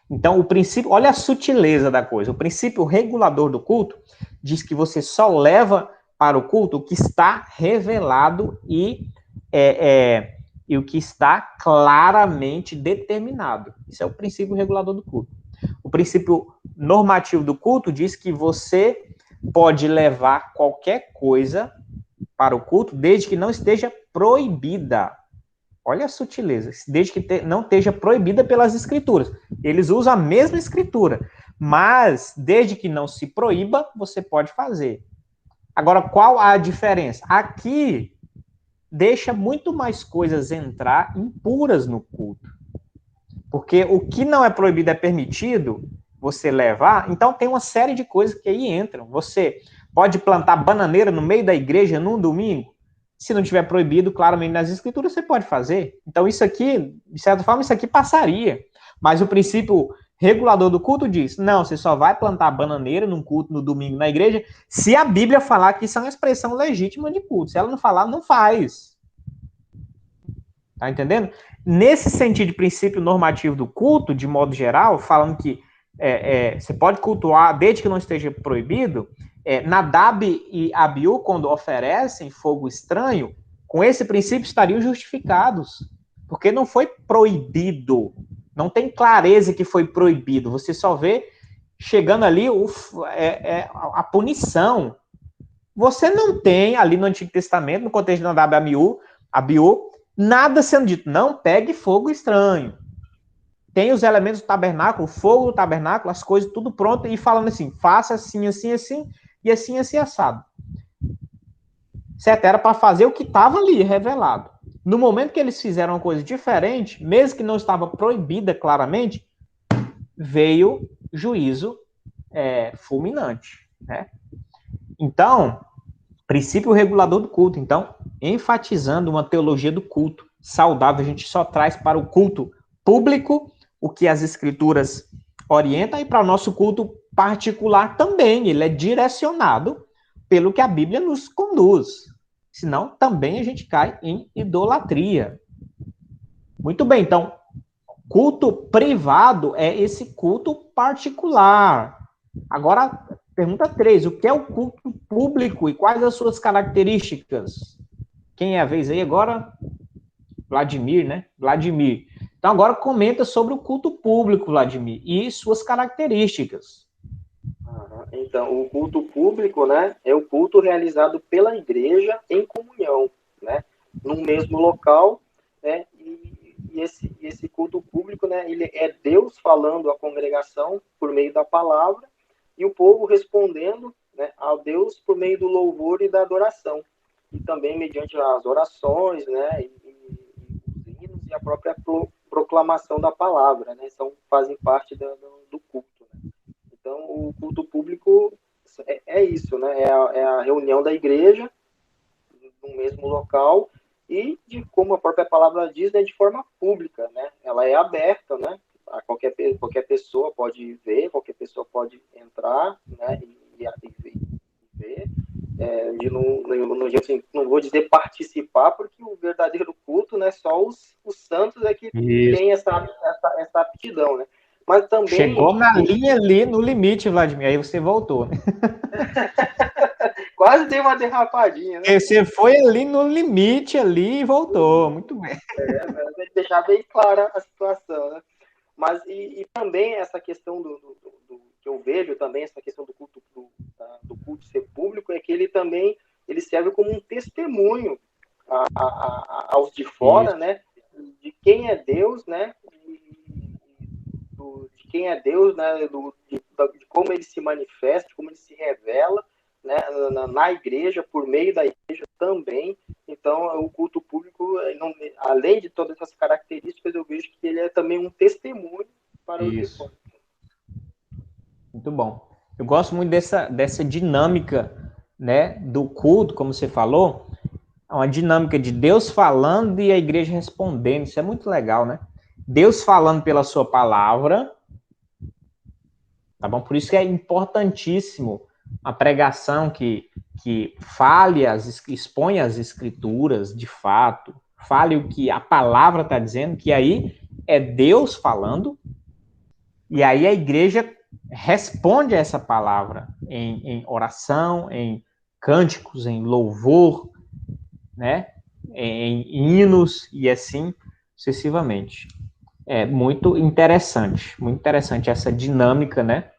Então, o princípio, olha a sutileza da coisa, o princípio regulador do culto diz que você só leva para o culto o que está revelado e o que está claramente determinado. Isso é o princípio regulador do culto. O princípio normativo do culto diz que você pode levar qualquer coisa para o culto, desde que não esteja proibida. Olha a sutileza. Desde que não esteja proibida pelas escrituras. Eles usam a mesma escritura, mas desde que não se proíba, você pode fazer. Agora, qual a diferença? Aqui deixa muito mais coisas entrar impuras no culto. Porque o que não é proibido é permitido você levar, então tem uma série de coisas que aí entram. Você pode plantar bananeira no meio da igreja num domingo? Se não tiver proibido, claramente nas escrituras, você pode fazer. Então isso aqui, de certa forma, isso aqui passaria. Mas o princípio regulador do culto diz, não, você só vai plantar bananeira num culto no domingo na igreja se a Bíblia falar que isso é uma expressão legítima de culto. Se ela não falar, não faz. Tá entendendo? Nesse sentido de princípio normativo do culto, de modo geral, falando que você pode cultuar desde que não esteja proibido, Nadab e Abiú, quando oferecem fogo estranho, com esse princípio estariam justificados, porque não foi proibido, não tem clareza que foi proibido, você só vê chegando ali a punição. Você não tem ali no Antigo Testamento, no contexto de Nadab e Abiú, nada sendo dito, não pegue fogo estranho. Tem os elementos do tabernáculo, o fogo do tabernáculo, as coisas tudo pronto, e falando assim, faça assim, assim, assim, e assim, assim, assado. Certo? Era para fazer o que estava ali, revelado. No momento que eles fizeram uma coisa diferente, mesmo que não estava proibida claramente, veio juízo fulminante. Né? Então, princípio regulador do culto. Então, enfatizando uma teologia do culto saudável, a gente só traz para o culto público o que as escrituras orientam e para o nosso culto particular também. Ele é direcionado pelo que a Bíblia nos conduz. Senão, também a gente cai em idolatria. Muito bem, então, culto privado é esse culto particular. Agora, pergunta 3. O que é o culto público e quais as suas características? Quem é a vez aí agora? Vladimir, né? Vladimir. Então, agora comenta sobre o culto público, Vladimir, e suas características. Então, o culto público, né, é o culto realizado pela igreja em comunhão, né, no mesmo local, né, e esse culto público, né, ele é Deus falando à congregação por meio da palavra e o povo respondendo, né, a Deus por meio do louvor e da adoração, e também mediante as orações, né, e os hinos e a própria proclamação da palavra, né, fazem parte do culto. Né. Então, o culto público é isso, né, é a reunião da igreja no mesmo local e, como a própria palavra diz, né, de forma pública, né, ela é aberta, né, a qualquer pessoa pode ver, qualquer pessoa pode entrar, né, e ver. Não vou dizer participar, porque o verdadeiro culto, né, só os santos é que tem essa aptidão, né? Mas também... Chegou na linha ali, no limite, Vladimir, aí você voltou, né? Quase deu uma derrapadinha, né? Você foi ali no limite ali e voltou, muito bem. Deixar bem clara a situação, né? Mas e também essa questão do que eu vejo também, essa questão do culto ser público, é que ele serve como um testemunho aos de fora, isso, né, de quem é Deus, né, de quem é Deus, né, de como ele se manifesta, de como ele se revela, né, na igreja, por meio da igreja também. Então, o culto público, além de todas essas características, eu vejo que ele é também um testemunho para os de fora. Muito bom. Eu gosto muito dessa dinâmica, né, do culto, como você falou, uma dinâmica de Deus falando e a igreja respondendo. Isso é muito legal, né? Deus falando pela sua palavra, tá bom? Por isso que é importantíssimo a pregação que expõe as escrituras de fato, fale o que a palavra está dizendo, que aí é Deus falando, e aí a igreja responde a essa palavra em oração, em cânticos, em louvor, né? Em hinos e assim sucessivamente. É muito interessante essa dinâmica, né?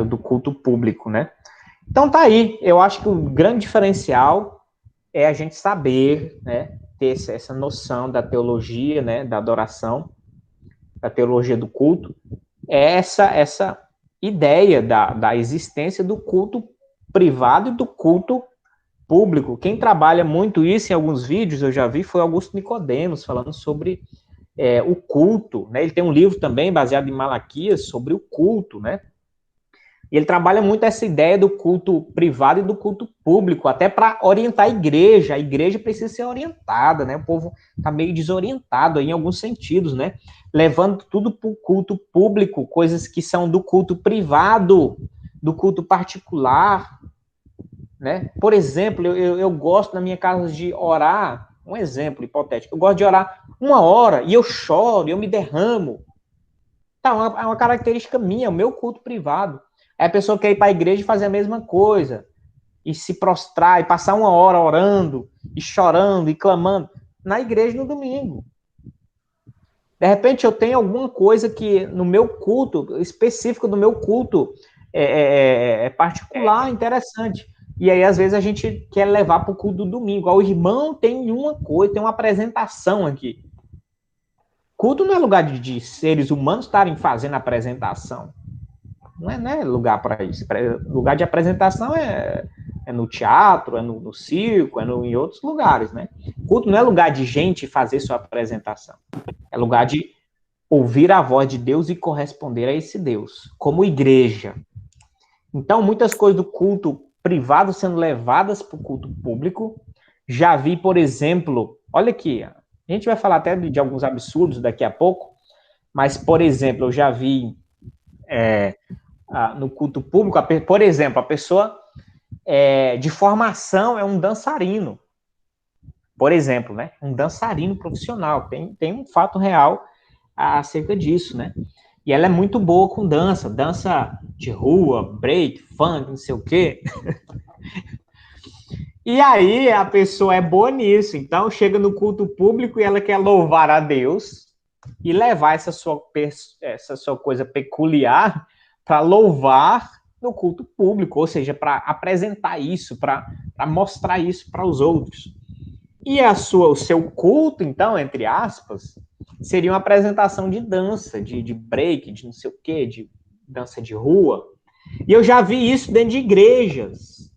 Do culto público, né? Então tá aí, eu acho que o grande diferencial é a gente saber, né, ter essa noção da teologia, né, da adoração, da teologia do culto, é essa ideia da existência do culto privado e do culto público. Quem trabalha muito isso em alguns vídeos, eu já vi, foi Augusto Nicodemos, falando sobre o culto, né? Ele tem um livro também, baseado em Malaquias, sobre o culto, né? E ele trabalha muito essa ideia do culto privado e do culto público, até para orientar a igreja precisa ser orientada, né? O povo está meio desorientado aí, em alguns sentidos, né? Levando tudo para o culto público, coisas que são do culto privado, do culto particular, né? Por exemplo, eu gosto na minha casa de orar, um exemplo hipotético, eu gosto de orar 1 hora e eu choro, eu me derramo. Tá, é uma característica minha, o meu culto privado. Aí a pessoa quer ir para a igreja e fazer a mesma coisa, e se prostrar, e passar 1 hora orando, e chorando, e clamando, na igreja no domingo. De repente eu tenho alguma coisa que no meu culto, específico do meu culto, é particular, interessante. E aí, às vezes, a gente quer levar para o culto do domingo. O irmão tem uma coisa, tem uma apresentação aqui. Culto não é lugar de seres humanos estarem fazendo apresentação. Não é lugar para isso. Lugar de apresentação é no teatro, é no circo, em outros lugares, né? Culto não é lugar de gente fazer sua apresentação. É lugar de ouvir a voz de Deus e corresponder a esse Deus, como igreja. Então, muitas coisas do culto privado sendo levadas para o culto público. Já vi, por exemplo, olha aqui, a gente vai falar até de alguns absurdos daqui a pouco, mas, por exemplo, eu já vi no culto público, por exemplo, a pessoa de formação é um dançarino, por exemplo, né? Um dançarino profissional, tem um fato real acerca disso, né? E ela é muito boa com dança de rua, break, funk, não sei o quê. E aí a pessoa é boa nisso, então chega no culto público e ela quer louvar a Deus e levar essa sua coisa peculiar para louvar no culto público, ou seja, para apresentar isso, para mostrar isso para os outros. E o seu culto, então, entre aspas, seria uma apresentação de dança, de break, de não sei o quê, de dança de rua. E eu já vi isso dentro de igrejas.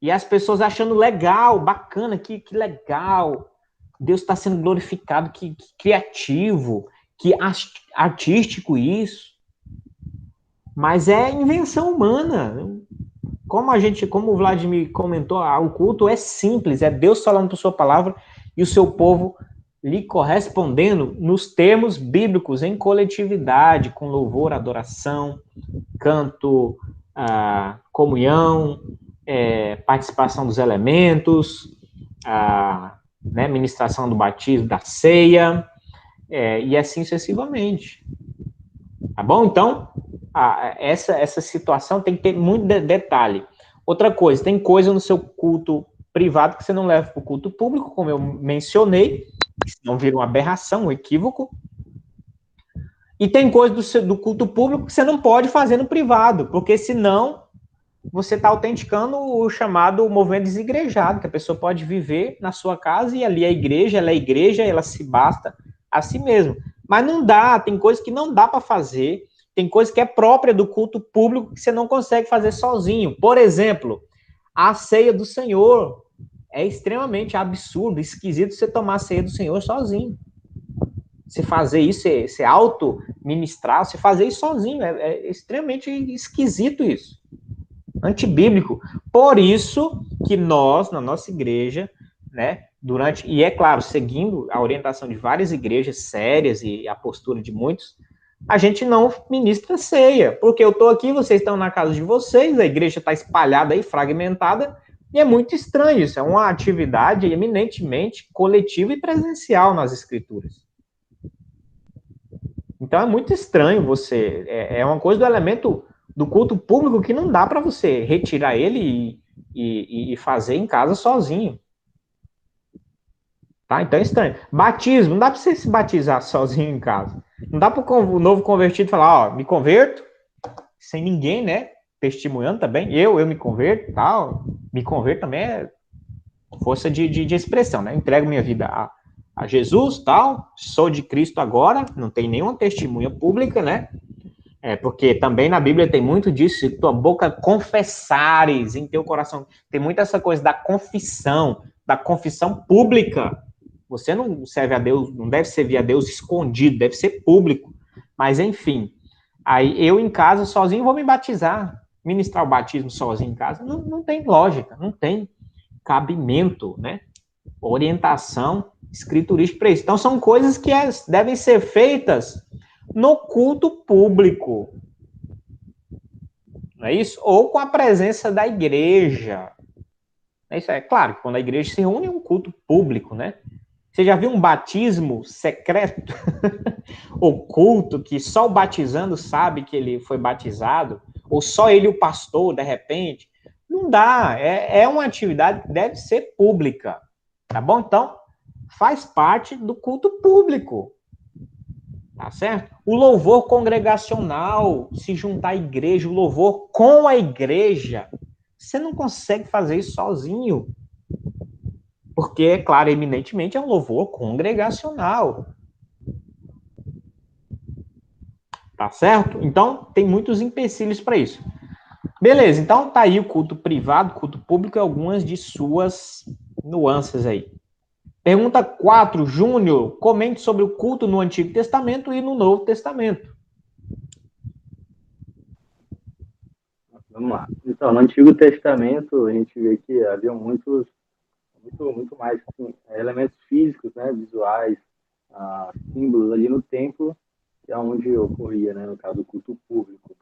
E as pessoas achando legal, bacana, que legal. Deus está sendo glorificado, que criativo, que artístico isso. Mas é invenção humana. Como o Vladimir comentou, o culto é simples, é Deus falando por sua palavra e o seu povo lhe correspondendo nos termos bíblicos, em coletividade, com louvor, adoração, canto, comunhão, participação dos elementos, ministração do batismo, da ceia, e assim sucessivamente. Tá bom? Então, essa situação tem que ter muito detalhe. Outra coisa, tem coisa no seu culto privado que você não leva para o culto público, como eu mencionei, senão vira uma aberração, um equívoco. E tem coisa do culto público que você não pode fazer no privado, porque senão você está autenticando o chamado movimento desigrejado, que a pessoa pode viver na sua casa e ali ela é igreja, ela se basta a si mesma. Mas não dá, tem coisas que não dá para fazer, tem coisa que é própria do culto público que você não consegue fazer sozinho. Por exemplo, a ceia do Senhor. É extremamente absurdo, esquisito você tomar a ceia do Senhor sozinho. Você fazer isso, você auto-ministrar, você fazer isso sozinho. É extremamente esquisito isso. Antibíblico. Por isso que nós, na nossa igreja, né, e é claro, seguindo a orientação de várias igrejas sérias e a postura de muitos, a gente não ministra ceia, porque eu estou aqui, vocês estão na casa de vocês, a igreja está espalhada aí, fragmentada, e é muito estranho isso, é uma atividade eminentemente coletiva e presencial nas escrituras. Então é muito estranho você, é uma coisa do elemento do culto público que não dá para você retirar ele e fazer em casa sozinho. Tá? Então é estranho. Batismo, não dá para você se batizar sozinho em casa. Não dá para o novo convertido falar, ó, me converto, sem ninguém, né, testemunhando também. Eu me converto, tal. Me converto também força de expressão, né? Entrego minha vida a Jesus, tal, sou de Cristo agora, não tem nenhuma testemunha pública, né? Porque também na Bíblia tem muito disso, se tua boca confessares em teu coração, tem muito essa coisa da confissão pública. Você não serve a Deus, não deve servir a Deus escondido, deve ser público. Mas, enfim, aí eu em casa sozinho vou me batizar, ministrar o batismo sozinho em casa, não tem lógica, não tem cabimento, né? Orientação escriturística para isso. Então, são coisas que devem ser feitas no culto público, não é isso? Ou com a presença da igreja. Isso é claro que quando a igreja se reúne é um culto público, né? Você já viu um batismo secreto, oculto, que só o batizando sabe que ele foi batizado? Ou só ele, o pastor, de repente? Não dá, é uma atividade que deve ser pública, tá bom? Então, faz parte do culto público, tá certo? O louvor congregacional, se juntar à igreja, o louvor com a igreja, você não consegue fazer isso sozinho. Porque, claro, eminentemente é um louvor congregacional. Tá certo? Então, tem muitos empecilhos para isso. Beleza, então tá aí o culto privado, culto público e algumas de suas nuances aí. Pergunta 4, Júnior, comente sobre o culto no Antigo Testamento e no Novo Testamento. Vamos lá. Então, no Antigo Testamento, a gente vê que havia muito mais assim, elementos físicos, né, visuais, símbolos ali no templo, que é onde ocorria, né, no caso do culto público.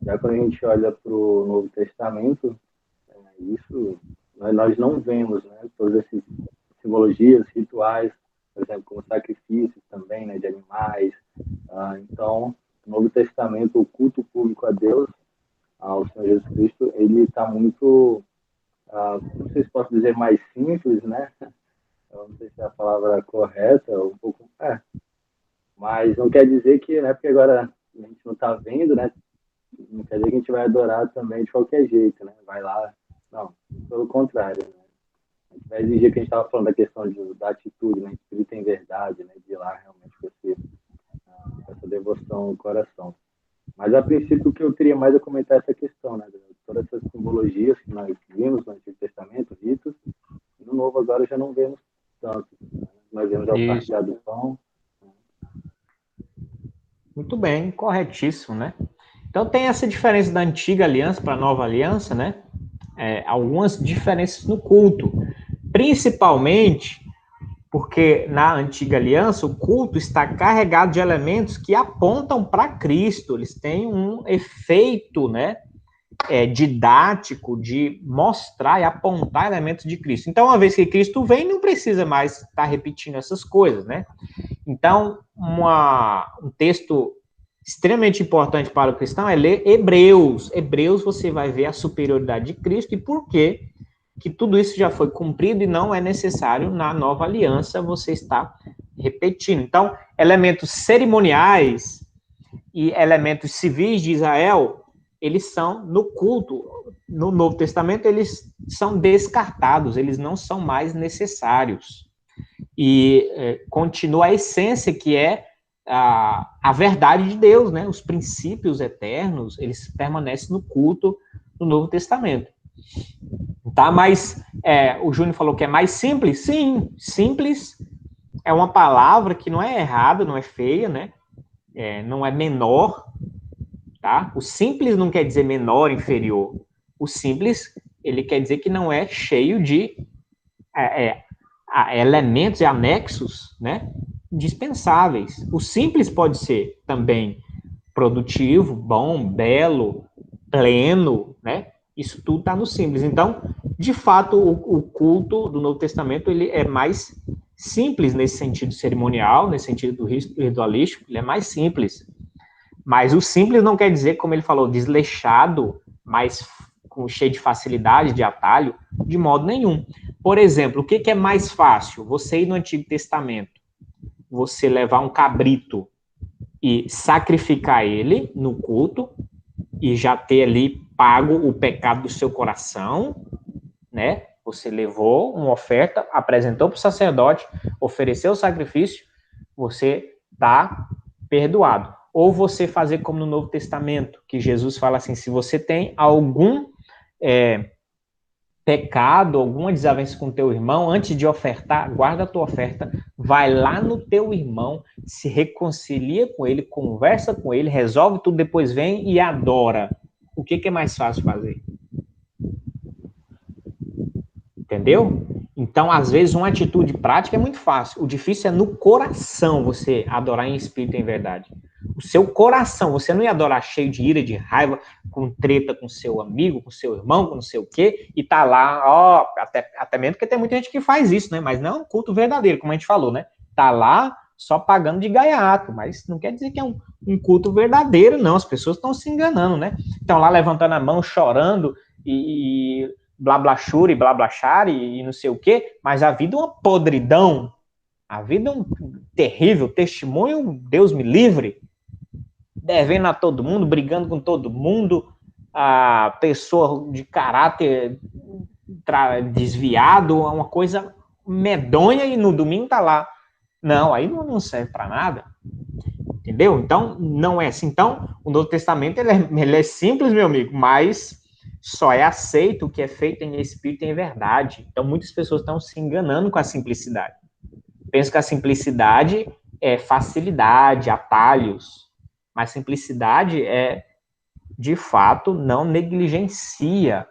Já quando a gente olha para o Novo Testamento, isso nós não vemos, né, todas essas simbologias, rituais, por exemplo, como sacrifícios também, né, de animais. Então, no Novo Testamento, o culto público a Deus, ao Senhor Jesus Cristo, ele está muito, não sei se posso dizer mais simples, né? Eu não sei se é a palavra correta, um pouco, mas não quer dizer que, né, porque agora a gente não está vendo, né? Não quer dizer que a gente vai adorar também de qualquer jeito, né? Vai lá, não, pelo contrário, né? A gente vai exigir que a gente estava falando da questão da atitude, né? Espírito em verdade, né? De ir lá realmente com essa devoção no coração. Mas, a princípio, o que eu queria mais é comentar essa questão, né? Todas essas simbologias que nós vimos no Antigo Testamento, ritos, e no Novo agora já não vemos tanto. Né? Nós vemos o partilhar do pão. Muito bem, corretíssimo, né? Então, tem essa diferença da Antiga Aliança para a Nova Aliança, né? Algumas diferenças no culto. Principalmente porque na Antiga Aliança o culto está carregado de elementos que apontam para Cristo. Eles têm um efeito, né, didático de mostrar e apontar elementos de Cristo. Então, uma vez que Cristo vem, não precisa mais estar repetindo essas coisas, né? Então, um texto extremamente importante para o cristão é ler Hebreus. Hebreus, você vai ver a superioridade de Cristo e por quê que tudo isso já foi cumprido e não é necessário na nova aliança você estar repetindo. Então, elementos cerimoniais e elementos civis de Israel, eles são no culto, no Novo Testamento, eles são descartados, eles não são mais necessários. E continua a essência que é a verdade de Deus, né? Os princípios eternos, eles permanecem no culto do Novo Testamento. Tá? Mas o Júnior falou que é mais simples. Sim, simples é uma palavra que não é errada, não é feia, né? Não é menor, tá? O simples não quer dizer menor, inferior. O simples, ele quer dizer que não é cheio de elementos e anexos, né? Dispensáveis. O simples pode ser também produtivo, bom, belo, pleno, né? Isso tudo está no simples. Então, de fato, o culto do Novo Testamento ele é mais simples nesse sentido cerimonial, nesse sentido do ritualístico, ele é mais simples. Mas o simples não quer dizer, como ele falou, desleixado, mais cheio de facilidade, de atalho, de modo nenhum. Por exemplo, o que é mais fácil? Você ir no Antigo Testamento, você levar um cabrito e sacrificar ele no culto e já ter ali pago o pecado do seu coração, né? Você levou uma oferta, apresentou para o sacerdote, ofereceu o sacrifício, você está perdoado. Ou você fazer como no Novo Testamento, que Jesus fala assim, se você tem algum pecado, alguma desavença com teu irmão, antes de ofertar, guarda a tua oferta, vai lá no teu irmão, se reconcilia com ele, conversa com ele, resolve tudo, depois vem e adora. O que é mais fácil fazer? Entendeu? Então, às vezes, uma atitude prática é muito fácil. O difícil é no coração você adorar em espírito e em verdade. O seu coração, você não ia adorar cheio de ira, de raiva, com treta com seu amigo, com seu irmão, com não sei o quê, e tá lá, ó, até mesmo porque tem muita gente que faz isso, né? Mas não é um culto verdadeiro, como a gente falou, né? Tá lá só pagando de gaiato, mas não quer dizer que é um culto verdadeiro, não. As pessoas estão se enganando, né? Estão lá levantando a mão, chorando e blá blá chure, blá blá chare e não sei o quê, mas a vida é uma podridão, a vida é um terrível testemunho, Deus me livre, devendo a todo mundo, brigando com todo mundo, a pessoa de caráter desviado, uma coisa medonha e no domingo tá lá. Não, aí não serve para nada. Entendeu? Então, não é assim. Então, o Novo Testamento ele é simples, meu amigo, mas só é aceito o que é feito em espírito e em verdade. Então, muitas pessoas estão se enganando com a simplicidade. Penso que a simplicidade é facilidade, atalhos. Mas simplicidade é, de fato, não negligencia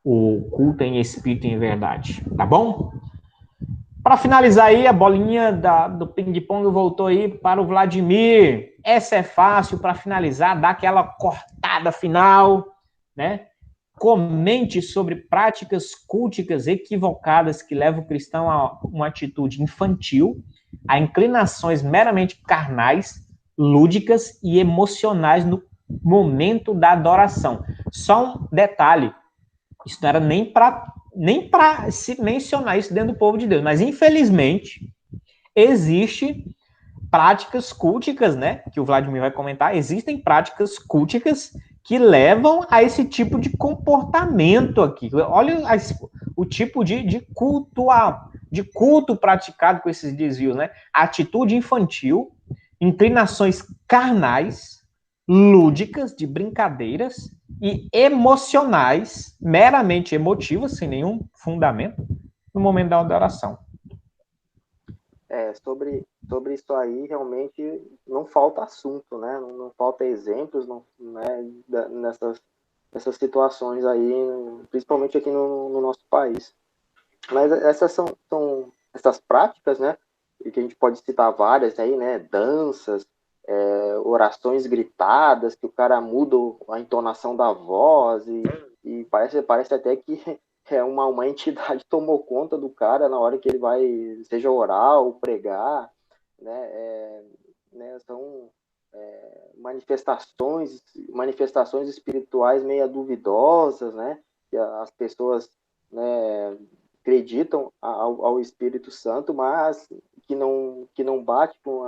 o culto em espírito e em verdade. Tá bom? Para finalizar aí, a bolinha do ping-pong voltou aí para o Vladimir. Essa é fácil para finalizar, dar aquela cortada final, né? Comente sobre práticas culticas equivocadas que levam o cristão a uma atitude infantil, a inclinações meramente carnais, lúdicas e emocionais no momento da adoração. Só um detalhe, isso não era nem para se mencionar isso dentro do povo de Deus, mas infelizmente existe práticas culticas, né, que o Vladimir vai comentar, existem práticas culticas que levam a esse tipo de comportamento aqui. Olha o tipo de culto praticado com esses desvios, né? Atitude infantil, inclinações carnais, lúdicas, de brincadeiras e emocionais, meramente emotivas, sem nenhum fundamento, no momento da adoração. Sobre isso aí, realmente não falta assunto, né? Não falta exemplos, né, nessas situações aí, principalmente aqui no nosso país. Mas essas são essas práticas, né? E que a gente pode citar várias aí, né? Danças, orações gritadas, que o cara muda a entonação da voz e parece até que uma entidade tomou conta do cara na hora que ele vai, seja orar ou pregar, né? São manifestações espirituais meio duvidosas, né? Que as pessoas, né, acreditam ao Espírito Santo, mas que não bate com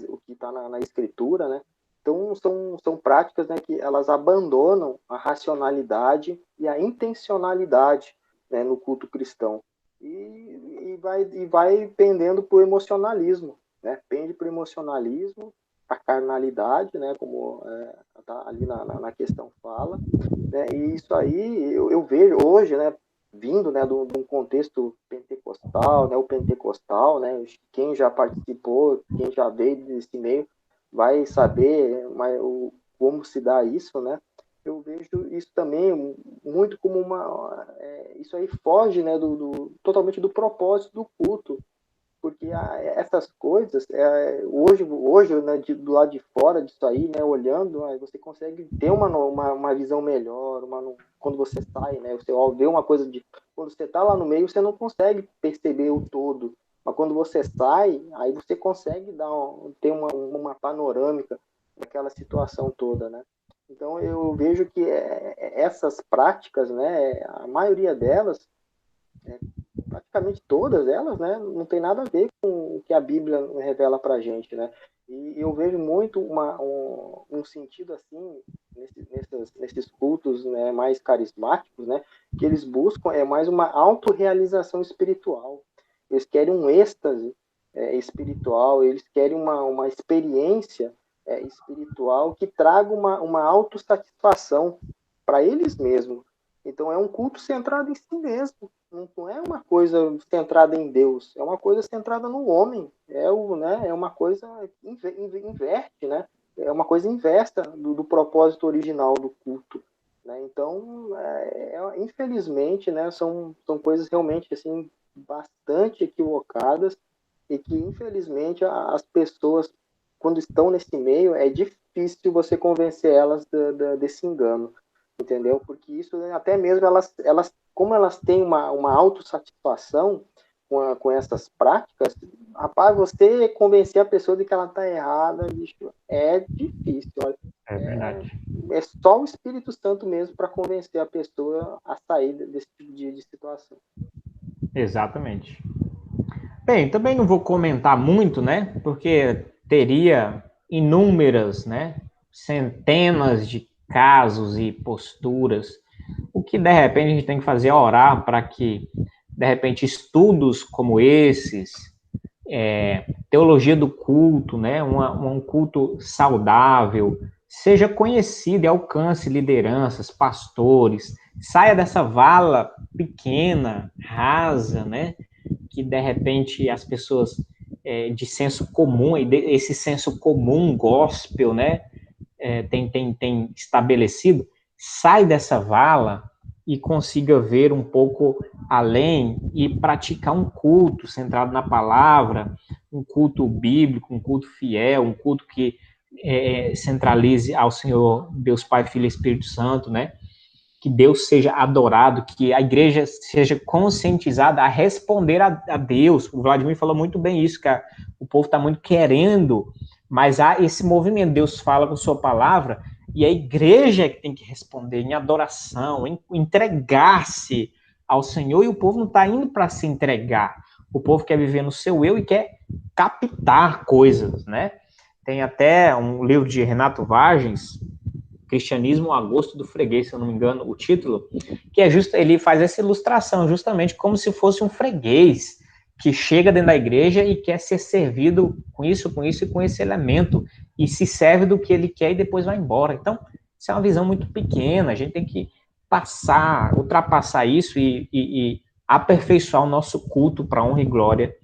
o que está na Escritura, né? Então, são práticas, né, que elas abandonam a racionalidade e a intencionalidade, né, no culto cristão. E vai pendendo para o emocionalismo, né? Pende para o emocionalismo, a carnalidade, né, como tá ali na questão fala, né? E isso aí eu vejo hoje, né, vindo, né, de um contexto pentecostal, né, o pentecostal, né, quem já participou, quem já veio desse meio, vai saber como se dá isso, né? Eu vejo isso também muito como isso aí foge, né, totalmente do propósito do culto, porque essas coisas, hoje né, do lado de fora disso aí, né, olhando, aí você consegue ter uma visão melhor, quando você sai, né, você vê uma coisa quando você está lá no meio, você não consegue perceber o todo, mas quando você sai, aí você consegue ter uma panorâmica daquela situação toda, né. Então eu vejo que essas práticas, né, a maioria delas praticamente todas elas, né, não tem nada a ver com o que a Bíblia revela para a gente, né? E eu vejo muito um sentido assim nesses cultos, né, mais carismáticos, né, que eles buscam mais uma autorrealização espiritual. Eles querem um êxtase espiritual, eles querem uma experiência espiritual que traga uma autossatisfação para eles mesmos. Então é um culto centrado em si mesmo. Não é uma coisa centrada em Deus, é uma coisa centrada no homem. É uma coisa inverte, né? É uma coisa inversa do propósito original do culto. Né? Então, infelizmente, né, são coisas realmente assim, bastante equivocadas e que, infelizmente, as pessoas, quando estão nesse meio, é difícil você convencer elas desse engano, entendeu? Porque isso, até mesmo elas como elas têm uma autossatisfação com essas práticas, rapaz, você convencer a pessoa de que ela está errada, bicho, é difícil. Olha. É verdade. É só o Espírito Santo mesmo para convencer a pessoa a sair desse tipo de situação. Exatamente. Bem, também não vou comentar muito, né? Porque teria inúmeras, né? Centenas de casos e posturas. O que de repente a gente tem que fazer é orar para que, de repente, estudos como esses, teologia do culto, né? Um culto saudável, seja conhecido e alcance lideranças, pastores, saia dessa vala pequena, rasa, né? Que de repente as pessoas de senso comum, esse senso comum gospel, né, tem estabelecido, sai dessa vala e consiga ver um pouco além e praticar um culto centrado na palavra, um culto bíblico, um culto fiel, um culto que centralize ao Senhor, Deus Pai, Filho e Espírito Santo, né? Que Deus seja adorado, que a igreja seja conscientizada a responder a Deus. O Vladimir falou muito bem isso, que o povo está muito querendo, mas há esse movimento. Deus fala com sua palavra e a igreja é que tem que responder em adoração, em entregar-se ao Senhor, e o povo não está indo para se entregar. O povo quer viver no seu eu e quer captar coisas, né? Tem até um livro de Renato Vargens, Cristianismo a Gosto do Freguês, se eu não me engano, o título, que é ele faz essa ilustração, justamente como se fosse um freguês que chega dentro da igreja e quer ser servido com isso e com esse elemento, e se serve do que ele quer e depois vai embora. Então, isso é uma visão muito pequena, a gente tem que ultrapassar isso e aperfeiçoar o nosso culto para a honra e glória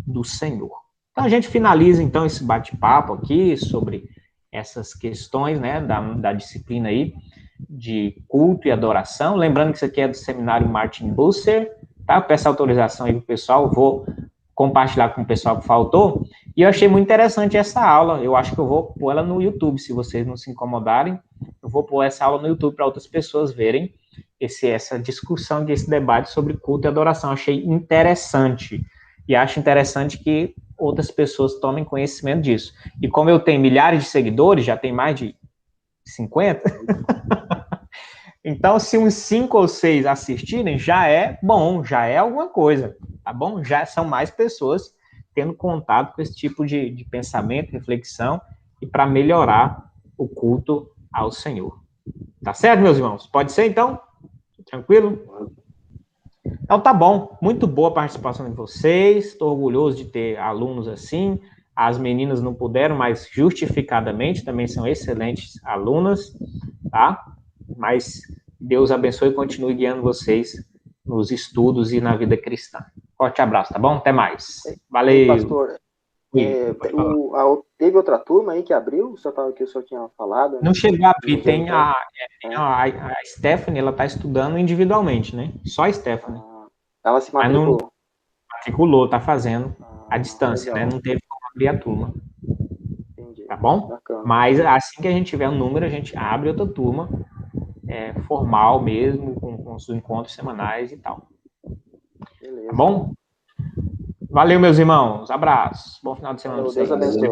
do Senhor. Então, a gente finaliza, então, esse bate-papo aqui sobre essas questões, né, da disciplina aí de culto e adoração. Lembrando que isso aqui é do seminário Martin Busser, tá? Eu peço autorização aí pro pessoal, vou compartilhar com o pessoal que faltou. E eu achei muito interessante essa aula. Eu acho que eu vou pôr ela no YouTube, se vocês não se incomodarem. Eu vou pôr essa aula no YouTube para outras pessoas verem essa discussão, esse debate sobre culto e adoração. Eu achei interessante. E acho interessante que outras pessoas tomem conhecimento disso. E como eu tenho milhares de seguidores, já tem mais de 50, então se uns 5 ou 6 assistirem, já é bom, já é alguma coisa, tá bom? Já são mais pessoas tendo contato com esse tipo de pensamento, reflexão, e para melhorar o culto ao Senhor. Tá certo, meus irmãos? Pode ser, então? Tranquilo? Então tá bom, muito boa a participação de vocês, estou orgulhoso de ter alunos assim, as meninas não puderam, mas justificadamente também são excelentes alunas, tá? Mas Deus abençoe e continue guiando vocês nos estudos e na vida cristã. Forte abraço, tá bom? Até mais. Valeu. Ei, pastor, teve outra turma aí que abriu? O senhor tinha falado? Né? Não chegou a abrir, tem a Stephanie, ela está estudando individualmente, né? Só a Stephanie. Ela se matriculou? Matriculou, tá fazendo a distância, legal. Né? Não teve como abrir a turma. Entendi. Tá bom? Bacana. Mas assim que a gente tiver um número, a gente abre outra turma, formal mesmo, com os encontros semanais e tal. Beleza. Tá bom? Valeu, meus irmãos. Abraço. Bom final de semana. Deus abençoe.